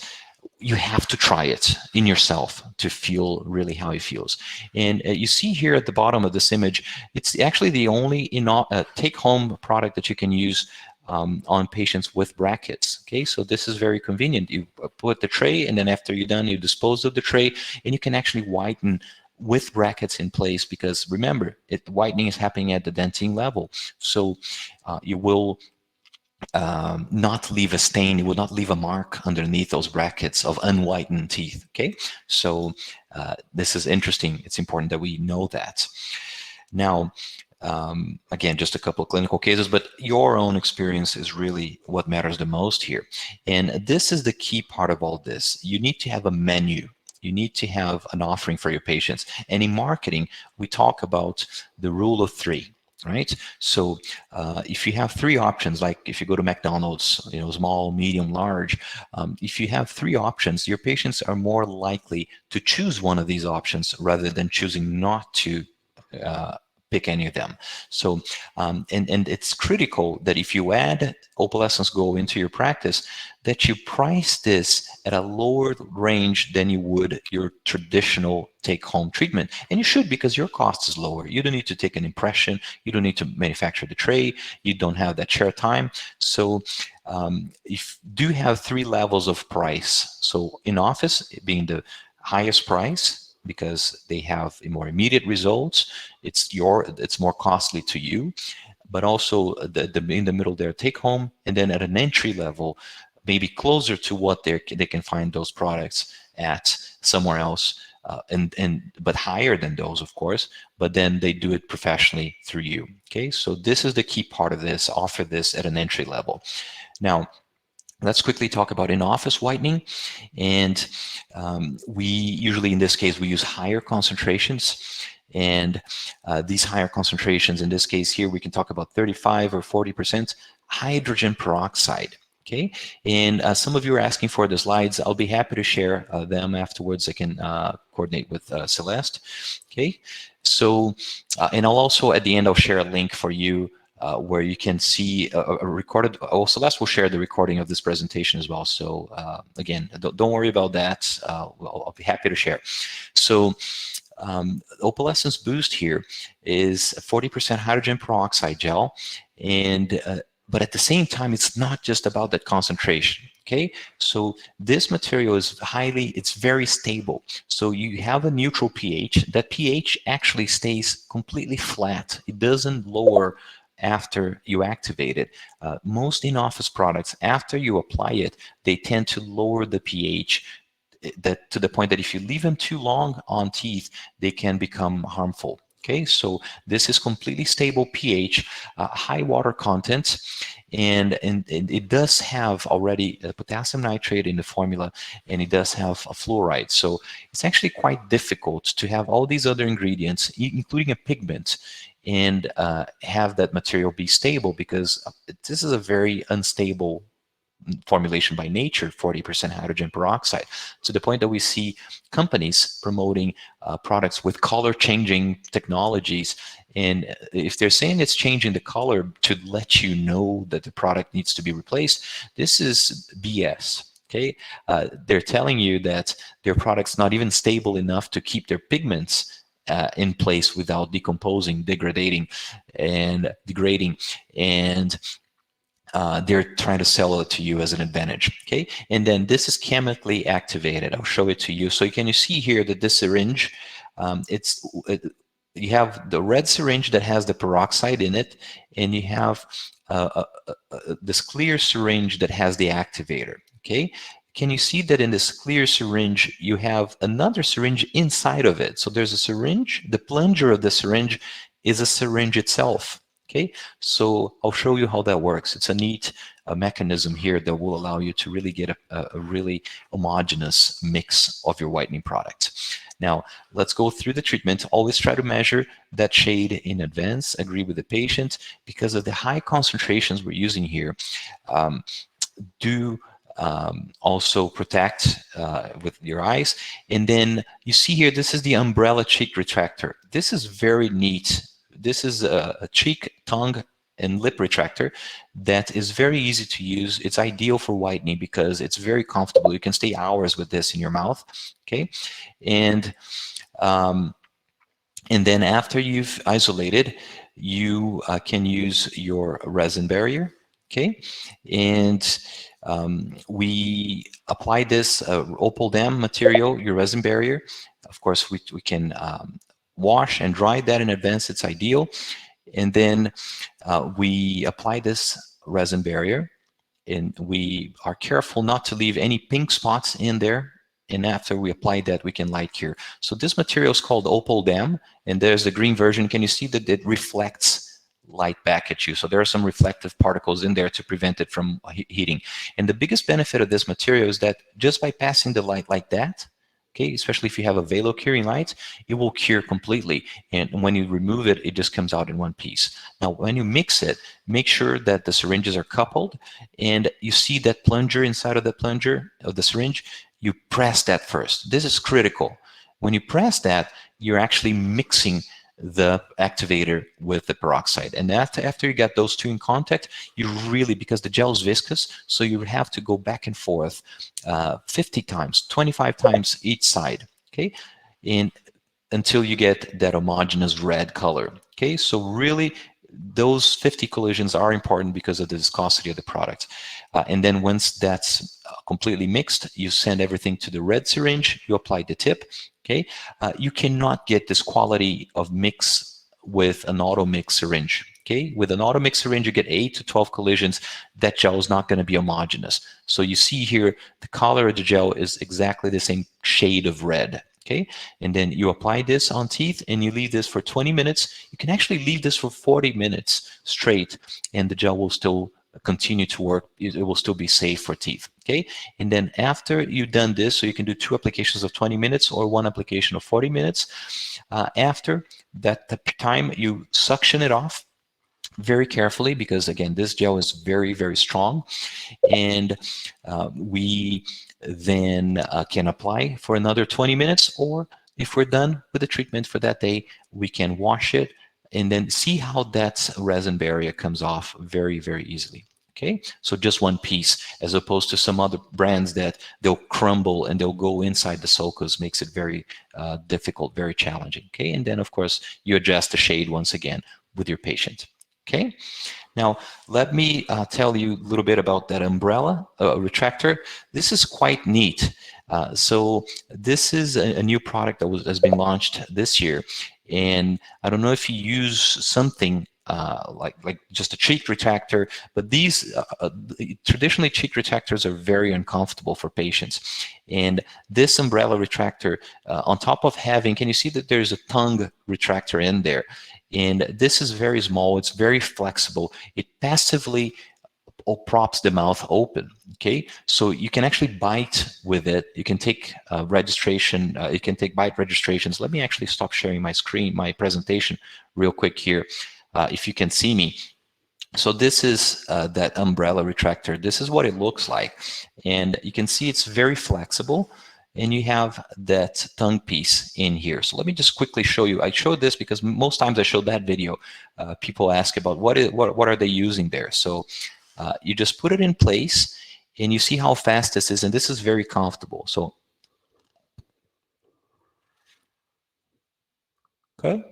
you have to try it in yourself to feel really how it feels. And you see here at the bottom of this image, it's actually the only take-home product that you can use on patients with brackets. Okay, so this is very convenient. You put the tray, and then after you're done, you dispose of the tray, and you can actually whiten with brackets in place, because remember, whitening is happening at the dentine level. So you will not leave a stain, it will not leave a mark underneath those brackets of unwhitened teeth. Okay, so this is interesting. It's important that we know that. Now, again, just a couple of clinical cases, but your own experience is really what matters the most here. And this is the key part of all this. You need to have a menu. You need to have an offering for your patients. And in marketing, we talk about the rule of three. Right. So if you have three options, like if you go to McDonald's, you know, small, medium, large, if you have three options, your patients are more likely to choose one of these options rather than choosing not to pick any of them. So, and it's critical that if you add Opalescence Go into your practice, that you price this at a lower range than you would your traditional take-home treatment. And you should, because your cost is lower. You don't need to take an impression. You don't need to manufacture the tray. You don't have that share time. So if do have three levels of price. So in office, being the highest price, because they have a more immediate results. It's more costly to you, but also in the middle there, take home, and then at an entry level, maybe closer to what they can find those products at somewhere else, but higher than those, of course. But then they do it professionally through you. Okay, so this is the key part of this. Offer this at an entry level. Now, let's quickly talk about in-office whitening. And we usually, in this case, we use higher concentrations. And these higher concentrations, in this case here, we can talk about 35 or 40% hydrogen peroxide. Okay, and some of you are asking for the slides. I'll be happy to share them afterwards. I can coordinate with Celeste. Okay, so, and I'll also, at the end, I'll share a link for you where you can see a recorded, Celeste will share the recording of this presentation as well. So again, don't worry about that. I'll be happy to share. So Opalescence Boost here is 40% hydrogen peroxide gel, and but at the same time, it's not just about that concentration. Okay, so this material is it's very stable. So you have a neutral pH. That pH actually stays completely flat. It doesn't lower after you activate it. Most in-office products, after you apply it, they tend to lower the pH to the point that if you leave them too long on teeth, they can become harmful. Okay, so this is completely stable pH, high water content, and it does have already potassium nitrate in the formula, and it does have a fluoride. So it's actually quite difficult to have all these other ingredients, including a pigment, and have that material be stable, because this is a very unstable formulation by nature, 40% hydrogen peroxide, to the point that we see companies promoting products with color changing technologies. And if they're saying it's changing the color to let you know that the product needs to be replaced, this is BS. Okay, they're telling you that their product's not even stable enough to keep their pigments in place without decomposing, degrading, and degrading, and they're trying to sell it to you as an advantage. Okay, and then this is chemically activated. I'll show it to you. So you see here that this syringe, you have the red syringe that has the peroxide in it, and you have this clear syringe that has the activator. Okay, can you see that in this clear syringe you have another syringe inside of it? So there's a syringe. The plunger of the syringe is a syringe itself. Okay, so I'll show you how that works. It's a neat mechanism here that will allow you to really get a really homogeneous mix of your whitening product. Now, let's go through the treatment. Always try to measure that shade in advance. Agree with the patient, because of the high concentrations we're using here. Do also protect with your eyes. And then you see here, this is the umbrella cheek retractor. This is very neat. This is a cheek, tongue, and lip retractor that is very easy to use. It's ideal for whitening because it's very comfortable. You can stay hours with this in your mouth. Okay, and then after you've isolated, you can use your resin barrier. Okay, and we apply this Opal Dam material, your resin barrier. Of course, we can wash and dry that in advance. It's ideal. And then we apply this resin barrier, and we are careful not to leave any pink spots in there. And after we apply that, we can light cure. So this material is called Opal Dam, and there's the green version. Can you see that it reflects light back at you? So there are some reflective particles in there to prevent it from heating. And the biggest benefit of this material is that just by passing the light like that, okay, especially if you have a velo curing light, it will cure completely. And when you remove it, it just comes out in one piece. Now, when you mix it, make sure that the syringes are coupled, and you see that plunger inside of the plunger of the syringe, you press that first. This is critical. When you press that, you're actually mixing the activator with the peroxide. And after you get those two in contact, you really, because the gel is viscous, so you have to go back and forth 50 times, 25 times each side, okay? And until you get that homogeneous red color, okay? So really, those 50 collisions are important because of the viscosity of the product. And then once that's completely mixed, you send everything to the red syringe, you apply the tip, okay? You cannot get this quality of mix with an auto mix syringe, okay? With an auto mix syringe, you get 8 to 12 collisions. That gel is not going to be homogeneous. So you see here, the color of the gel is exactly the same shade of red, okay? And then you apply this on teeth, and you leave this for 20 minutes. You can actually leave this for 40 minutes straight, and the gel will still continue to work. It will still be safe for teeth, okay? And then after you've done this, so you can do 2 applications of 20 minutes or 1 application of 40 minutes. After that time, you suction it off very carefully, because again, this gel is very, very strong. And we then can apply for another 20 minutes, or if we're done with the treatment for that day, we can wash it and then see how that resin barrier comes off very, very easily. Okay, so just one piece, as opposed to some other brands that they'll crumble and they'll go inside the sulcus, makes it very difficult, very challenging. Okay, and then of course you adjust the shade once again with your patient. Okay, now let me tell you a little bit about that umbrella retractor. This is quite neat. So this is a new product that has been launched this year. And I don't know if you use something like just a cheek retractor, but these traditionally cheek retractors are very uncomfortable for patients. And this umbrella retractor, on top of having, can you see that there's a tongue retractor in there? And this is very small, it's very flexible. It passively props the mouth open. Okay, so you can actually bite with it. You can take registration. You can take bite registrations. Let me actually stop sharing my screen, my presentation, real quick here, if you can see me. So this is that umbrella retractor. This is what it looks like, and you can see it's very flexible. And you have that tongue piece in here. So let me just quickly show you. I showed this because most times I show that video. People ask about what are they using there. So you just put it in place, and you see how fast this is, and this is very comfortable. So, okay.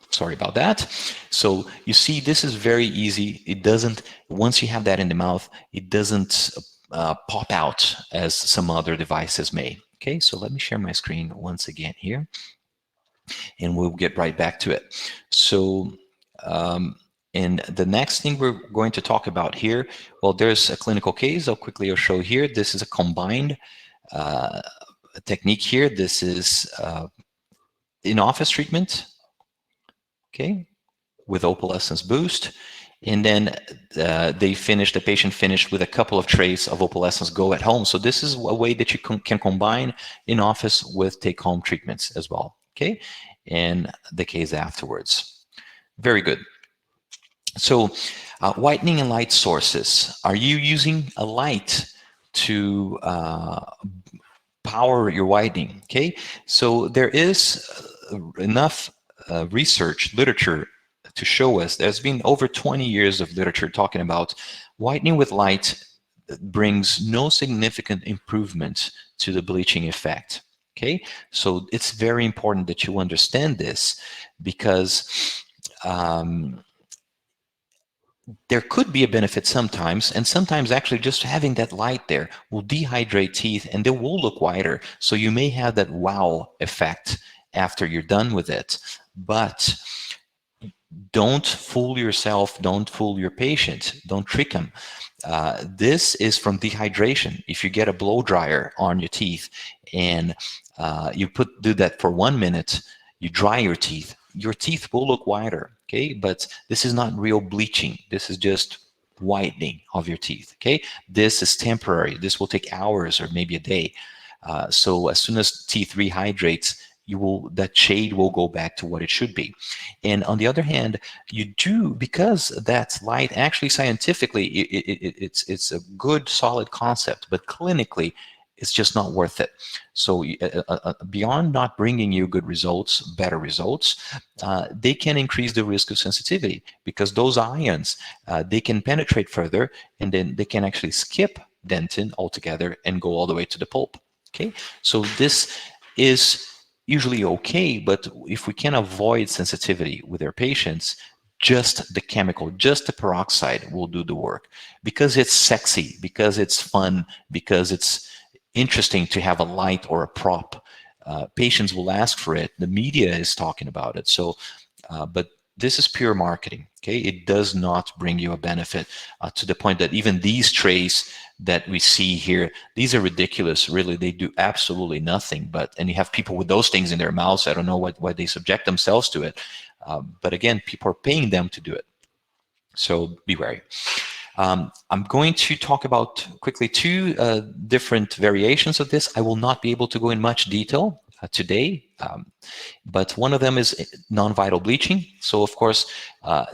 Sorry about that. So you see, this is very easy. It doesn't, once you have that in the mouth, it doesn't pop out as some other devices may. Okay, so let me share my screen once again here, and we'll get right back to it. So, and the next thing we're going to talk about here, well, there's a clinical case I'll quickly show here. This is a combined technique here. This is in-office treatment, okay, with Opalescence Boost. And then the patient finished with a couple of trays of Opalescence Go at home. So this is a way that you can combine in-office with take-home treatments as well, okay? And the case afterwards. Very good. So whitening and light sources. Are you using a light to power your whitening? Okay, so there is enough research, literature to show us. There's been over 20 years of literature talking about whitening with light brings no significant improvement to the bleaching effect. Okay, so it's very important that you understand this, because there could be a benefit sometimes, and sometimes actually just having that light there will dehydrate teeth and they will look whiter. So you may have that wow effect after you're done with it. But don't fool yourself, don't fool your patient, don't trick them. This is from dehydration. If you get a blow dryer on your teeth and you do that for 1 minute, you dry your teeth will look whiter, okay? But this is not real bleaching. This is just whitening of your teeth, okay? This is temporary. This will take hours or maybe a day. So as soon as teeth rehydrates, that shade will go back to what it should be. And on the other hand, because that light actually scientifically, it's a good solid concept, but clinically, it's just not worth it. So beyond not bringing you good results, better results, they can increase the risk of sensitivity, because those ions, they can penetrate further, and then they can actually skip dentin altogether and go all the way to the pulp. Okay, so this is usually okay, but if we can avoid sensitivity with our patients, just the chemical, just the peroxide will do the work, because it's sexy, because it's fun, because it's interesting to have a light or a prop. Patients will ask for it. The media is talking about it. So, but this is pure marketing. Okay, it does not bring you a benefit to the point that even these trays that we see here, these are ridiculous. Really, they do absolutely nothing. And you have people with those things in their mouths. I don't know why they subject themselves to it. But again, people are paying them to do it. So be wary. I'm going to talk about quickly two different variations of this. I will not be able to go in much detail today, but one of them is non-vital bleaching. So of course,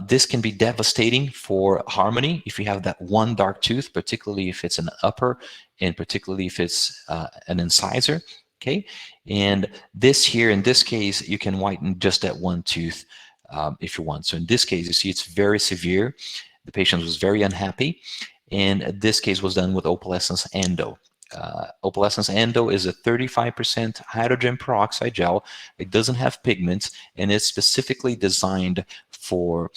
this can be devastating for harmony if you have that one dark tooth, particularly if it's an upper, and particularly if it's an incisor. Okay, and this here, in this case, you can whiten just that one tooth if you want. So in this case, you see it's very severe. The patient was very unhappy, and this case was done with Opalescence Endo. Opalescence Endo is a 35% hydrogen peroxide gel. It doesn't have pigments, and it's specifically designed for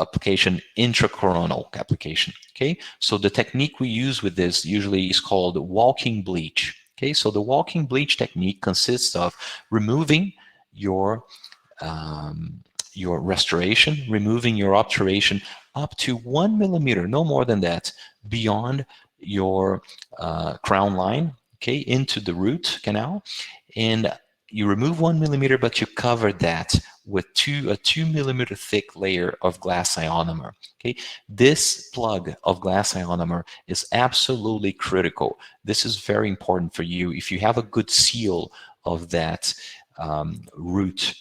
application, intracoronal application. Okay, so the technique we use with this usually is called walking bleach. Okay, so the walking bleach technique consists of removing your restoration, removing your obturation up to 1 millimeter, no more than that, beyond your crown line, okay, into the root canal. And you remove 1 millimeter, but you cover that with a 2 millimeter thick layer of glass ionomer. Okay, this plug of glass ionomer is absolutely critical. This is very important for you. If you have a good seal of that root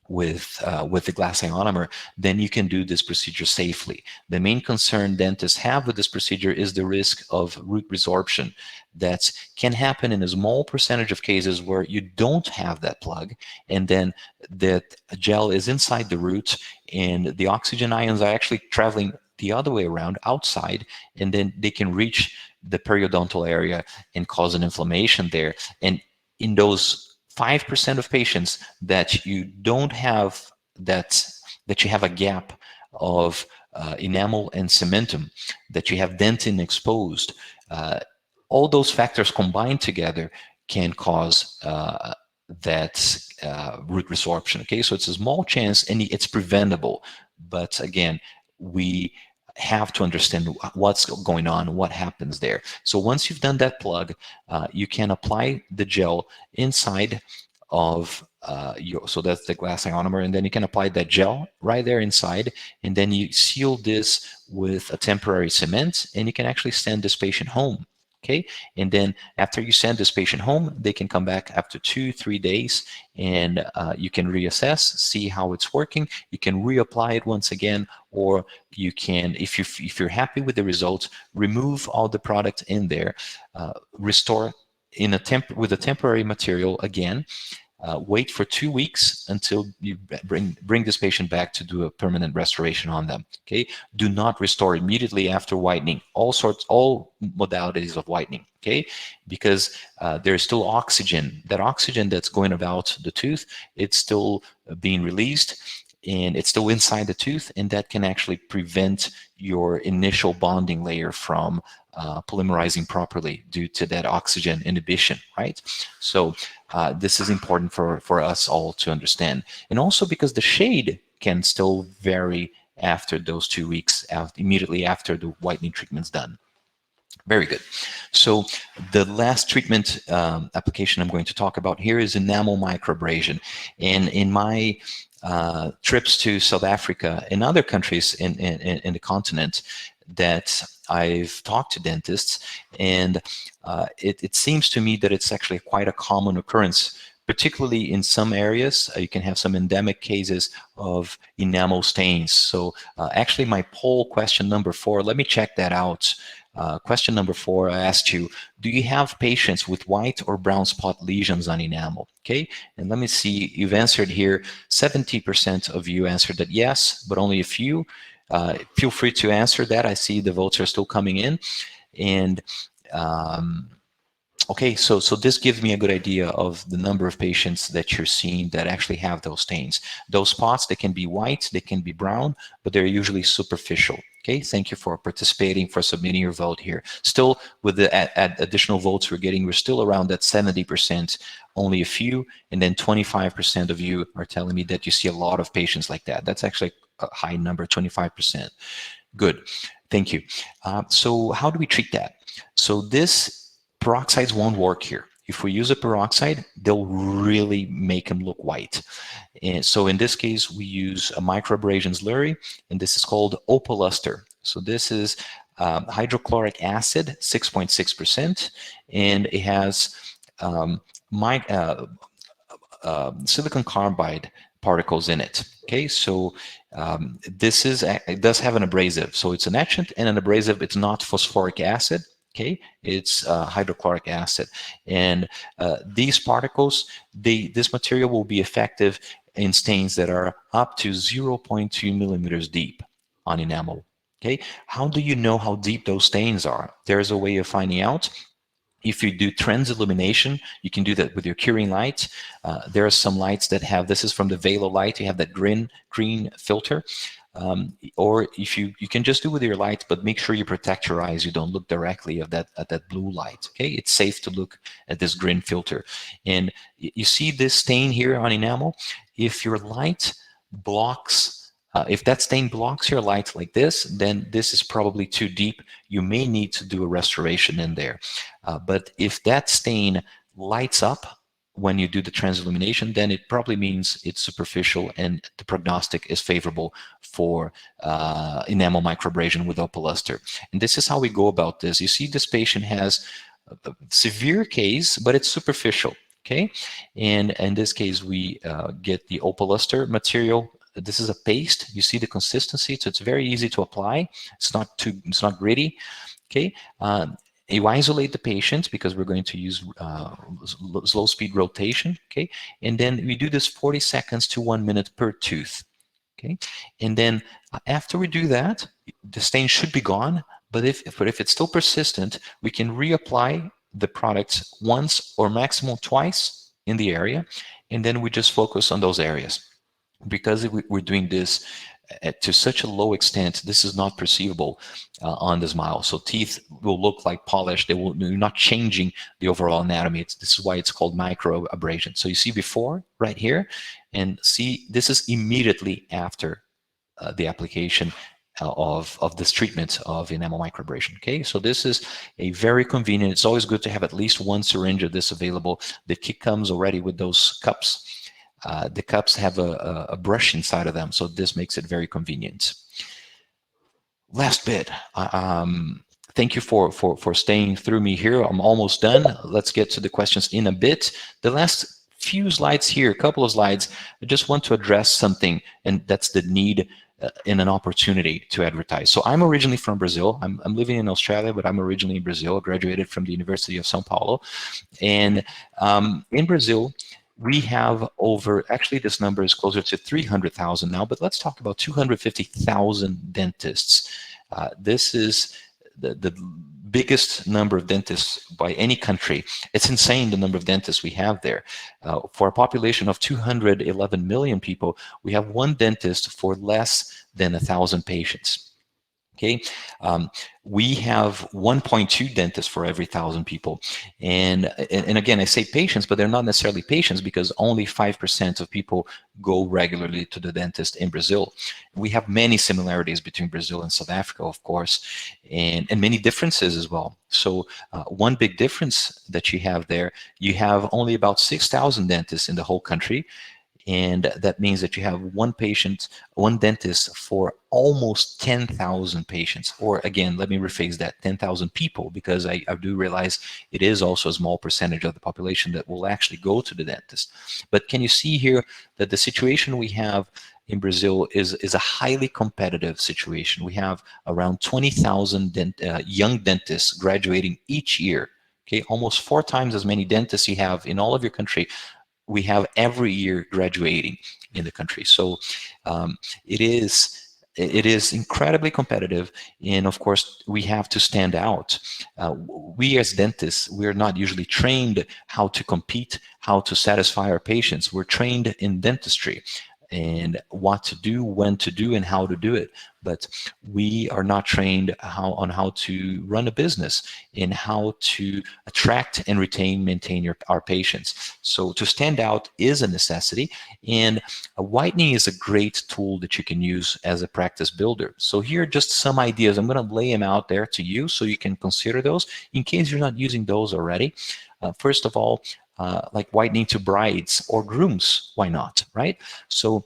with the glass ionomer, then you can do this procedure safely. The main concern dentists have with this procedure is the risk of root resorption. That can happen in a small percentage of cases where you don't have that plug, and then that gel is inside the root, and the oxygen ions are actually traveling the other way around outside, and then they can reach the periodontal area and cause an inflammation there. And in those 5% of patients that you don't have that you have a gap of enamel and cementum, that you have dentin exposed, all those factors combined together can cause that root resorption. Okay, so it's a small chance and it's preventable, but again, we have to understand what's going on, what happens there. So once you've done that plug, you can apply the gel inside of so that's the glass ionomer, and then you can apply that gel right there inside, and then you seal this with a temporary cement, and you can actually send this patient home. Okay, and then after you send this patient home, they can come back after 2-3 days, and you can reassess, see how it's working. You can reapply it once again, or you can, if you're happy with the results, remove all the product in there, restore with a temporary material again. Wait for 2 weeks until you bring this patient back to do a permanent restoration on them. Okay, do not restore immediately after whitening. All modalities of whitening. Okay, because there's still oxygen. That oxygen that's going about the tooth, it's still being released, and it's still inside the tooth, and that can actually prevent your initial bonding layer from polymerizing properly due to that oxygen inhibition, right? So this is important for us all to understand. And also because the shade can still vary after those 2 weeks, immediately after the whitening treatment's done. Very good. So the last treatment application I'm going to talk about here is enamel microabrasion. And in my trips to South Africa and other countries in the continent that I've talked to dentists, and it seems to me that it's actually quite a common occurrence, particularly in some areas. You can have some endemic cases of enamel stains. So actually my poll question number 4, let me check that out. Question number 4, I asked you, do you have patients with white or brown spot lesions on enamel? Okay, and let me see, you've answered here, 70% of you answered that yes, but only a few. Feel free to answer that. I see the votes are still coming in. And okay, so this gives me a good idea of the number of patients that you're seeing that actually have those stains. Those spots, they can be white, they can be brown, but they're usually superficial. Okay, thank you for participating, for submitting your vote here. Still, with the additional votes we're getting, we're still around that 70%, only a few, and then 25% of you are telling me that you see a lot of patients like that. That's actually a high number, 25%. Good, thank you. So how do we treat that? So this peroxides won't work here. If we use a peroxide, they'll really make them look white. And so in this case, we use a microabrasion slurry, and this is called Opalescence. So this is hydrochloric acid, 6.6%, and it has silicon carbide particles in it. Okay, so it does have an abrasive. So it's an etchant and an abrasive. It's not phosphoric acid. Okay, it's hydrochloric acid, and these particles, this material will be effective in stains that are up to 0.2 millimeters deep on enamel. Okay, how do you know how deep those stains are? There's a way of finding out. If you do transillumination, you can do that with your curing light. There are some lights that have, this is from the Velo light, you have that green filter. or if you can just do with your light, but make sure you protect your eyes. You don't look directly at that blue light. Okay, it's safe to look at this green filter. And you see this stain here on enamel. If your light blocks, if that stain blocks your light like this, then this is probably too deep. You may need to do a restoration in there. But if that stain lights up when you do the transillumination, then it probably means it's superficial and the prognostic is favorable for enamel microabrasion with opal-luster. And this is how we go about this. You see this patient has a severe case, but it's superficial, okay? And in this case, we get the opal-luster material. This is a paste. You see the consistency, so it's very easy to apply. It's not gritty, okay? You isolate the patient because we're going to use slow speed rotation, okay? And then we do this 40 seconds to 1 minute per tooth, okay? And then after we do that, the stain should be gone, but if it's still persistent, we can reapply the product once or maximum twice in the area, and then we just focus on those areas. Because we're doing this to such a low extent, this is not perceivable on the smile. So teeth will look like polished. You're not changing the overall anatomy. This is why it's called microabrasion. So you see before right here, and see this is immediately after the application of this treatment of enamel microabrasion. Okay, so this is a very convenient. It's always good to have at least one syringe of this available. The kit comes already with those cups. The cups have a brush inside of them, so this makes it very convenient. Last bit. Thank you for staying through me here. I'm almost done. Let's get to the questions in a bit. The last few slides here, a couple of slides, I just want to address something, and that's the need and an opportunity to advertise. So I'm originally from Brazil. I'm living in Australia, but I'm originally in Brazil. I graduated from the University of São Paulo. And in Brazil, we have over, actually this number is closer to 300,000 now, but let's talk about 250,000 dentists. This is the biggest number of dentists by any country. It's insane the number of dentists we have there. For a population of 211 million people, we have one dentist for less than 1,000 patients. Okay, we have 1.2 dentists for every 1,000 people, and again I say patients, but they're not necessarily patients because only 5% of people go regularly to the dentist in Brazil. We have many similarities between Brazil and South Africa, of course, and many differences as well. So one big difference that you have there, you have only about 6,000 dentists in the whole country. And that means that you have one dentist for almost 10,000 patients. Or again, let me rephrase that, 10,000 people, because I do realize it is also a small percentage of the population that will actually go to the dentist. But can you see here that the situation we have in Brazil is a highly competitive situation. We have around 20,000 young dentists graduating each year. Okay, almost 4 times as many dentists you have in all of your country we have every year graduating in the country. So it is incredibly competitive, and of course we have to stand out. We as dentists, we're not usually trained how to compete, how to satisfy our patients. We're trained in dentistry and what to do, when to do, and how to do it. But we are not trained on how to run a business and how to attract and maintain our patients. So to stand out is a necessity, and whitening is a great tool that you can use as a practice builder. So here are just some ideas. I'm going to lay them out there to you so you can consider those in case you're not using those already. First of all, like whitening to brides or grooms, why not, right? So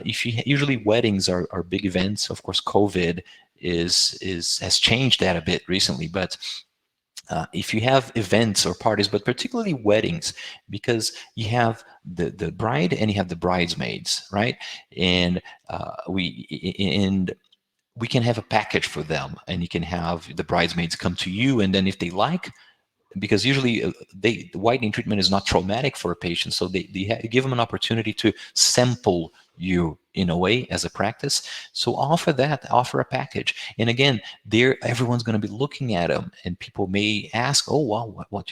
if you usually weddings are big events. Of course, COVID has changed that a bit recently, but if you have events or parties, but particularly weddings, because you have the bride and you have the bridesmaids, right? And we can have a package for them, and you can have the bridesmaids come to you, and then if they like, because usually the whitening treatment is not traumatic for a patient, so they give them an opportunity to sample you in a way as a practice. So offer that, offer a package. And again, there everyone's going to be looking at them, and people may ask, oh wow, what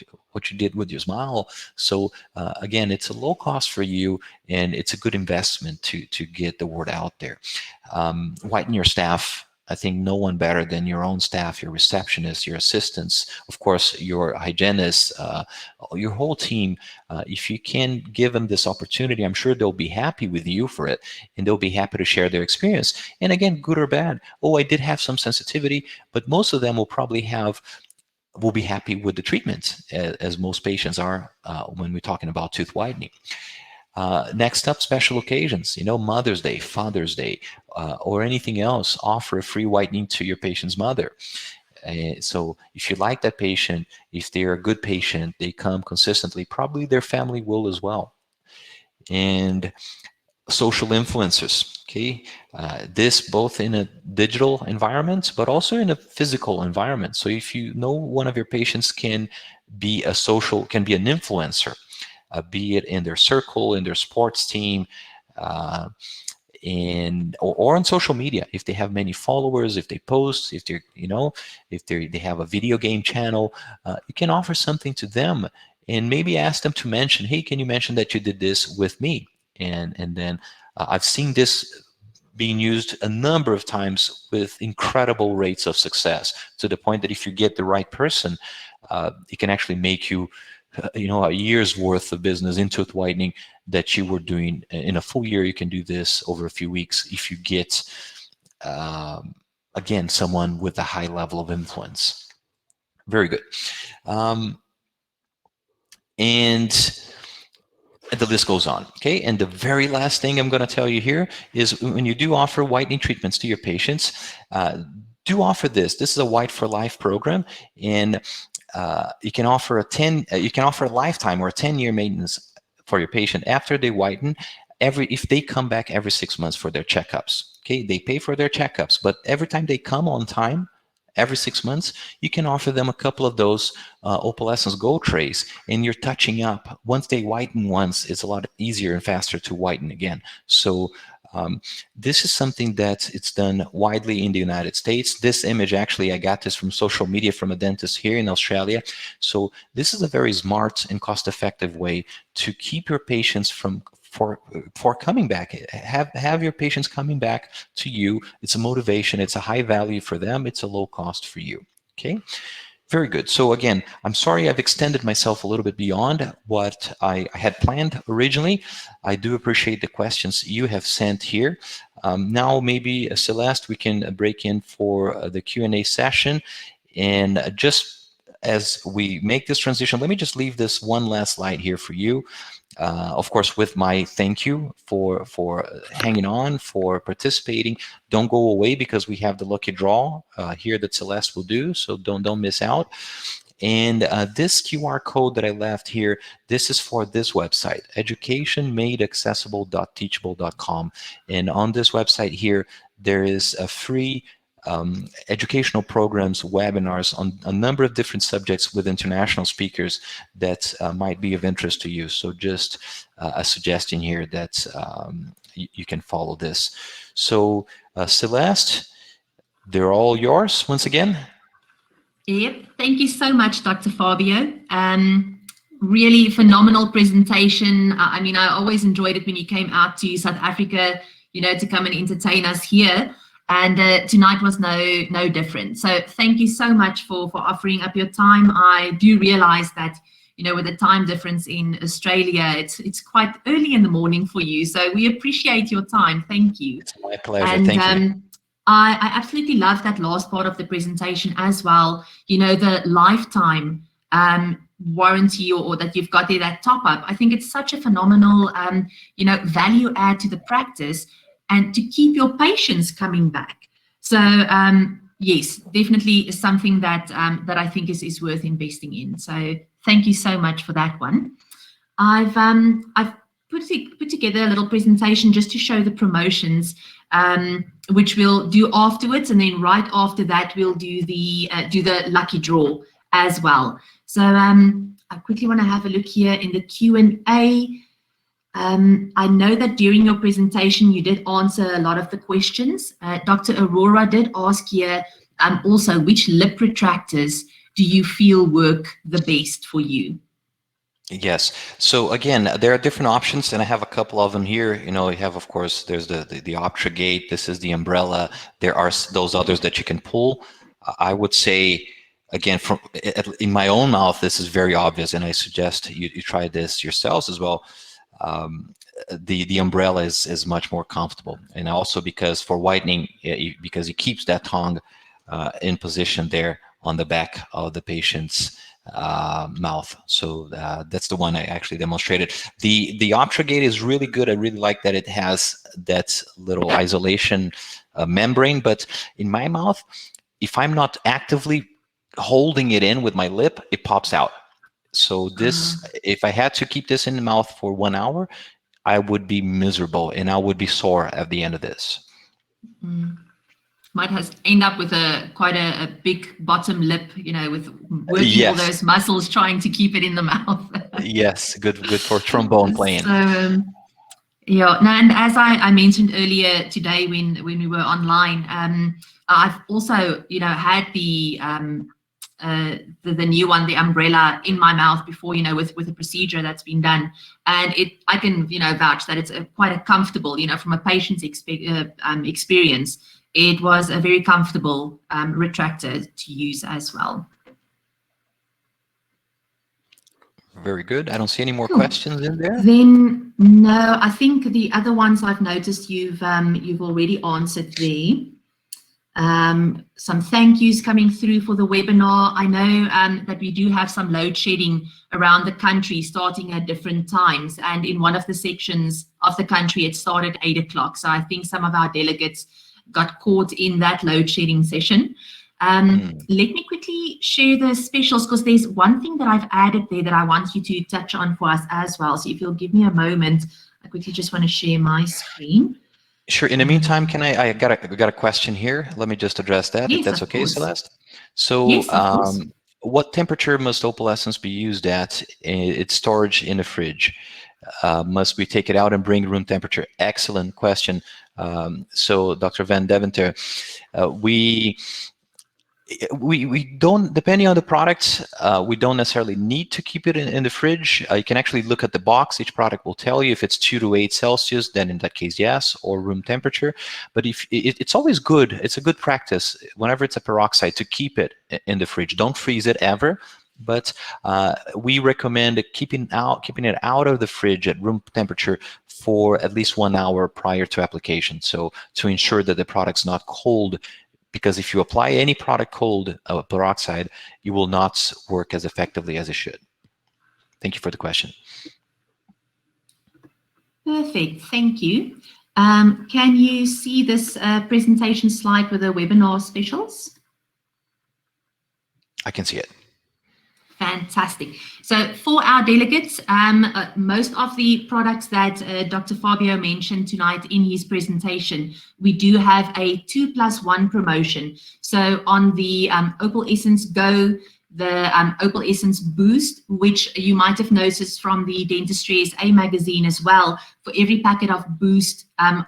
you did with your smile. So again, it's a low cost for you, and it's a good investment to get the word out there. Whiten your staff. I think no one better than your own staff, your receptionists, your assistants, of course, your hygienists, your whole team. If you can give them this opportunity, I'm sure they'll be happy with you for it, and they'll be happy to share their experience. And again, good or bad, oh, I did have some sensitivity, but most of them will be happy with the treatment, as most patients are when we're talking about tooth whitening. Next up, special occasions, Mother's Day, Father's Day, or anything else, offer a free whitening to your patient's mother. So if you like that patient, if they're a good patient, they come consistently, probably their family will as well. And social influencers, okay? This both in a digital environment, but also in a physical environment. So if you know one of your patients can be an influencer, be it in their circle, in their sports team, or on social media, if they have many followers, if they post, if they have a video game channel, you can offer something to them, and maybe ask them to mention, hey, can you mention that you did this with me? And then I've seen this being used a number of times with incredible rates of success, to the point that if you get the right person, it can actually make you a year's worth of business in tooth whitening that you were doing in a full year. You can do this over a few weeks if you get, again, someone with a high level of influence. Very good. And the list goes on, okay? And the very last thing I'm going to tell you here is, when you do offer whitening treatments to your patients, do offer this. This is a White for Life program, and you can offer a lifetime or a 10-year maintenance for your patient after they whiten, if they come back every 6 months for their checkups. Okay, they pay for their checkups, but every time they come on time, every 6 months, you can offer them a couple of those Opalescence Gold trays, and you're touching up. Once they whiten once, it's a lot easier and faster to whiten again. So this is something that it's done widely in the United States. This image, actually, I got this from social media from a dentist here in Australia. So this is a very smart and cost-effective way to keep your patients for coming back. Have your patients coming back to you. It's a motivation. It's a high value for them. It's a low cost for you. Okay. Very good. So again, I'm sorry I've extended myself a little bit beyond what I had planned originally. I do appreciate the questions you have sent here. Now maybe, Celeste, we can break in for the Q&A session. And just as we make this transition, let me just leave this one last slide here for you. Of course, with my thank you for hanging on, for participating. Don't go away, because we have the lucky draw here that Celeste will do, so don't miss out. And this QR code that I left here, this is for this website, educationmadeaccessible.teachable.com. And on this website here, there is a free educational programs, webinars on a number of different subjects with international speakers that might be of interest to you. So just a suggestion here that you can follow this. So Celeste, they're all yours once again. Yep, thank you so much, Dr. Fabio. Really phenomenal presentation. I mean, I always enjoyed it when you came out to South Africa, to come and entertain us here. And tonight was no different. So thank you so much for offering up your time. I do realize that, with the time difference in Australia, it's quite early in the morning for you. So we appreciate your time. Thank you. It's my pleasure. And, thank you. I absolutely love that last part of the presentation as well. The lifetime warranty or that you've got there, that top up. I think it's such a phenomenal, value add to the practice, and to keep your patients coming back. So yes, definitely is something that I think is worth investing in. So thank you so much for that one. I've put together a little presentation just to show the promotions, which we'll do afterwards, and then right after that we'll do the lucky draw as well. So I quickly want to have a look here in the Q&A. I know that during your presentation, you did answer a lot of the questions. Dr. Aurora did ask here also, which lip retractors do you feel work the best for you? Yes. So again, there are different options, and I have a couple of them here. You know, you have, of course, there's the Optragate. This is the umbrella. There are those others that you can pull. I would say, again, in my own mouth, this is very obvious, and I suggest you try this yourselves as well. The umbrella is much more comfortable, and also because for whitening, because it keeps that tongue in position there on the back of the patient's mouth. So that's the one I actually demonstrated. The Optragate is really good. I really like that it has that little isolation membrane, but in my mouth, if I'm not actively holding it in with my lip, it pops out. So this, if I had to keep this in the mouth for 1 hour, I would be miserable and I would be sore at the end of this. Might end up with quite a big bottom lip, you know, with working all those muscles trying to keep it in the mouth. Yes, good for trombone playing. So, yeah, no, and as I mentioned earlier today when we were online, I've also, you know, had the new one, the umbrella, in my mouth before, you know, with a procedure that's been done, and I can, you know, vouch that it's quite a comfortable, you know, from a patient's experience. It was a very comfortable retractor to use as well. Very good. I don't see any more questions in there. Then no, I think the other ones I've noticed you've already answered there. Some thank yous coming through for the webinar. I know that we do have some load shedding around the country starting at different times, and in one of the sections of the country it started at 8 o'clock. So I think some of our delegates got caught in that load shedding session. Let me quickly share the specials, because there's one thing that I've added there that I want you to touch on for us as well. So if you'll give me a moment, I quickly just want to share my screen. Sure. In the meantime, can I got a question here. Let me just address that, yes, if that's okay, course. Celeste. So yes, what temperature must Opalescence be used at its storage in the fridge? Must we take it out and bring room temperature? Excellent question. So Dr. Van Deventer, we don't, depending on the product, we don't necessarily need to keep it in the fridge. You can actually look at the box. Each product will tell you if it's 2 to 8 Celsius, then in that case, yes, or room temperature. But if it's always good, it's a good practice whenever it's a peroxide to keep it in the fridge. Don't freeze it ever. But we recommend keeping it out of the fridge at room temperature for at least 1 hour prior to application. So to ensure that the product's not cold, because if you apply any product cold, peroxide, it will not work as effectively as it should. Thank you for the question. Perfect, thank you. Can you see this presentation slide with the webinar specials? I can see it. Fantastic. So for our delegates, most of the products that Dr. Fabio mentioned tonight in his presentation, we do have a 2+1 promotion. So on the Opalescence Go, the Opalescence Boost, which you might have noticed from the Dentistry SA magazine as well, for every packet of Boost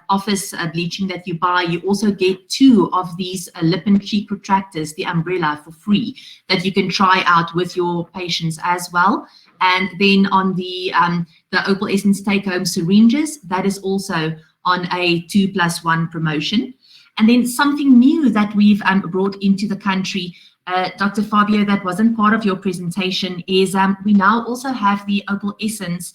office bleaching that you buy, you also get 2 of these lip and cheek retractors, the umbrella, for free, that you can try out with your patients as well. And then on the Opalescence Take Home Syringes, that is also on a 2+1 promotion. And then something new that we've brought into the country, Dr. Fabio, that wasn't part of your presentation, is we now also have the Opalescence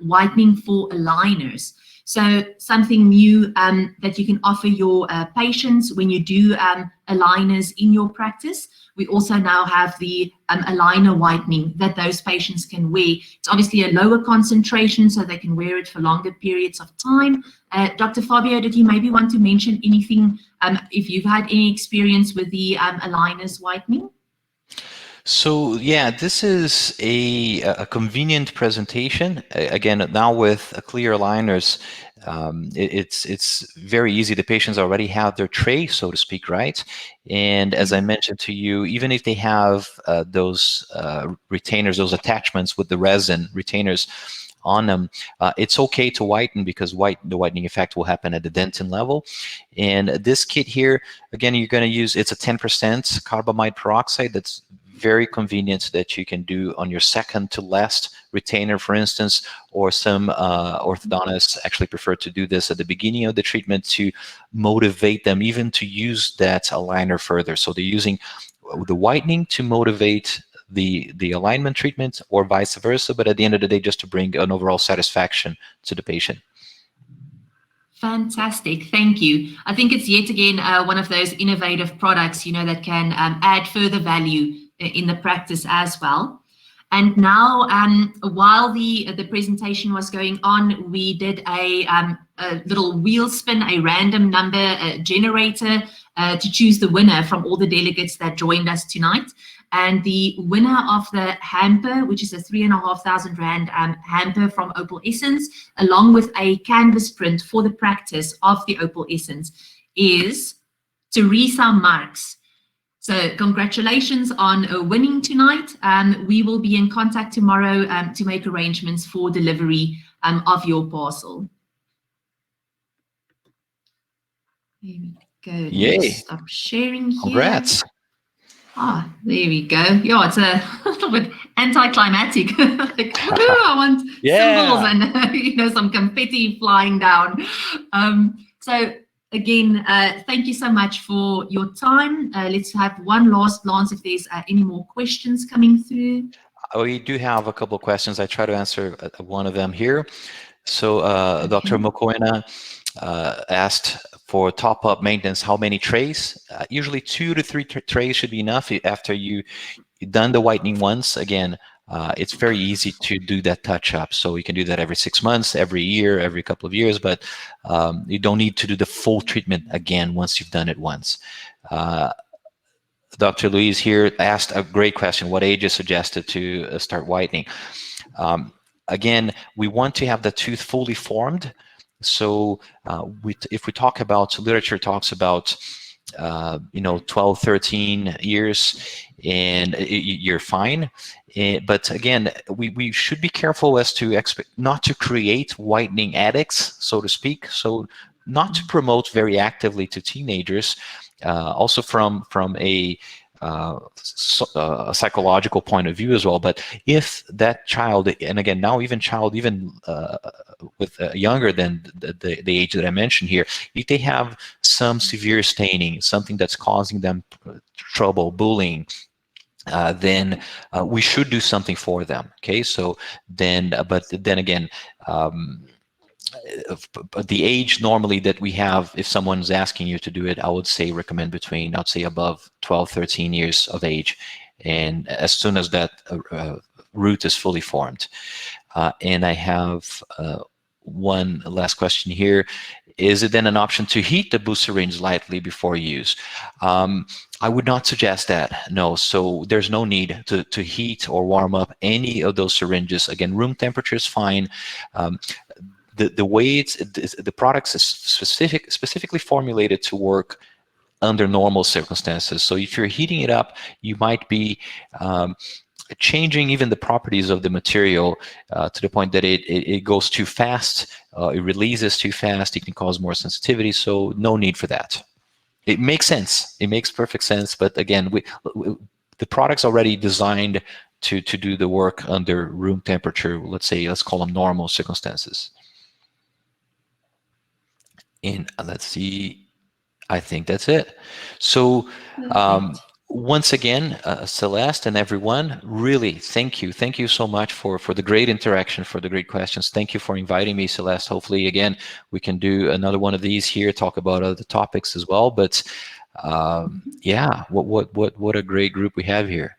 whitening for aligners. So something new that you can offer your patients when you do aligners in your practice. We also now have the aligner whitening that those patients can wear. It's obviously a lower concentration, so they can wear it for longer periods of time. Dr. Fabio, did you maybe want to mention anything, if you've had any experience with the aligners whitening? So yeah, this is a convenient presentation. Again, now with clear aligners, it's very easy. The patients already have their tray, so to speak, right? And as I mentioned to you, even if they have those retainers, those attachments with the resin retainers, on them. It's okay to whiten because the whitening effect will happen at the dentin level. And this kit here, again, you're going to use, it's a 10% carbamide peroxide. That's very convenient that you can do on your second to last retainer, for instance, or some orthodontists actually prefer to do this at the beginning of the treatment to motivate them even to use that aligner further. So they're using the whitening to motivate the alignment treatment or vice versa, but at the end of the day, just to bring an overall satisfaction to the patient. Fantastic, thank you. I think it's yet again one of those innovative products, you know, that can add further value in the practice as well. And now, while the presentation was going on, we did a little wheel spin, a random number generator to choose the winner from all the delegates that joined us tonight. And the winner of the hamper, which is a 3,500 Rand hamper from Opalescence, along with a canvas print for the practice of the Opalescence, is Teresa Marks. So congratulations on winning tonight. We will be in contact tomorrow to make arrangements for delivery of your parcel. There we go. Yay. Stop sharing here. Congrats. Ah, there we go. Yeah, it's a little bit anticlimactic. Like, I want symbols and you know, some confetti flying down. So again, thank you so much for your time. Let's have one last glance if there's any more questions coming through. We do have a couple of questions. I try to answer one of them here. So okay. Dr. Mokoena asked for top-up maintenance, how many trays? Usually 2 to 3 trays should be enough after you've done the whitening once. Again, it's very easy to do that touch-up. So you can do that every 6 months, every year, every couple of years, but you don't need to do the full treatment again once you've done it once. Dr. Louise here asked a great question. What age is suggested to start whitening? Again, we want to have the tooth fully formed. So if we talk about, literature talks about, 12, 13 years, and you're fine. But again, we should be careful as to not to create whitening addicts, so to speak. So not to promote very actively to teenagers. Also from a psychological point of view as well. But if that child, and again, now even with younger than the age that I mentioned here, if they have some severe staining, something that's causing them trouble, bullying, then we should do something for them. Okay, so then, but then again, the age normally that we have, if someone's asking you to do it, I would say recommend between, I'd say above 12, 13 years of age. And as soon as that root is fully formed. And I have one last question here. Is it then an option to heat the boost syringe lightly before use? I would not suggest that, no. So there's no need to heat or warm up any of those syringes. Again, room temperature is fine. The way the products is specifically formulated to work under normal circumstances. So if you're heating it up, you might be changing even the properties of the material to the point that it goes too fast, it releases too fast, it can cause more sensitivity, so no need for that. It makes sense, it makes perfect sense, but again, the product's already designed to do the work under room temperature, let's call them normal circumstances. And let's see, I think that's it. So once again, Celeste and everyone, really thank you. Thank you so much for the great interaction, for the great questions. Thank you for inviting me, Celeste. Hopefully, again, we can do another one of these here, talk about other topics as well. But yeah, what a great group we have here.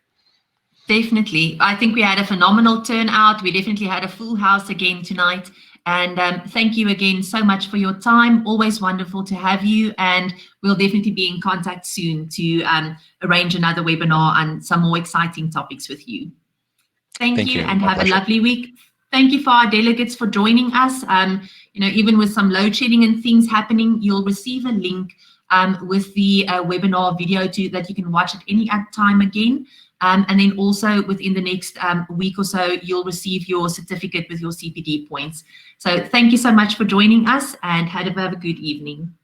Definitely. I think we had a phenomenal turnout. We definitely had a full house again tonight. And thank you again so much for your time. Always wonderful to have you. And we'll definitely be in contact soon to arrange another webinar on some more exciting topics with you. Thank you and have a lovely week. Thank you for our delegates for joining us. Even with some load shedding and things happening, you'll receive a link with the webinar video that you can watch at any time again. And then also within the next week or so, you'll receive your certificate with your CPD points. So thank you so much for joining us, and have a good evening.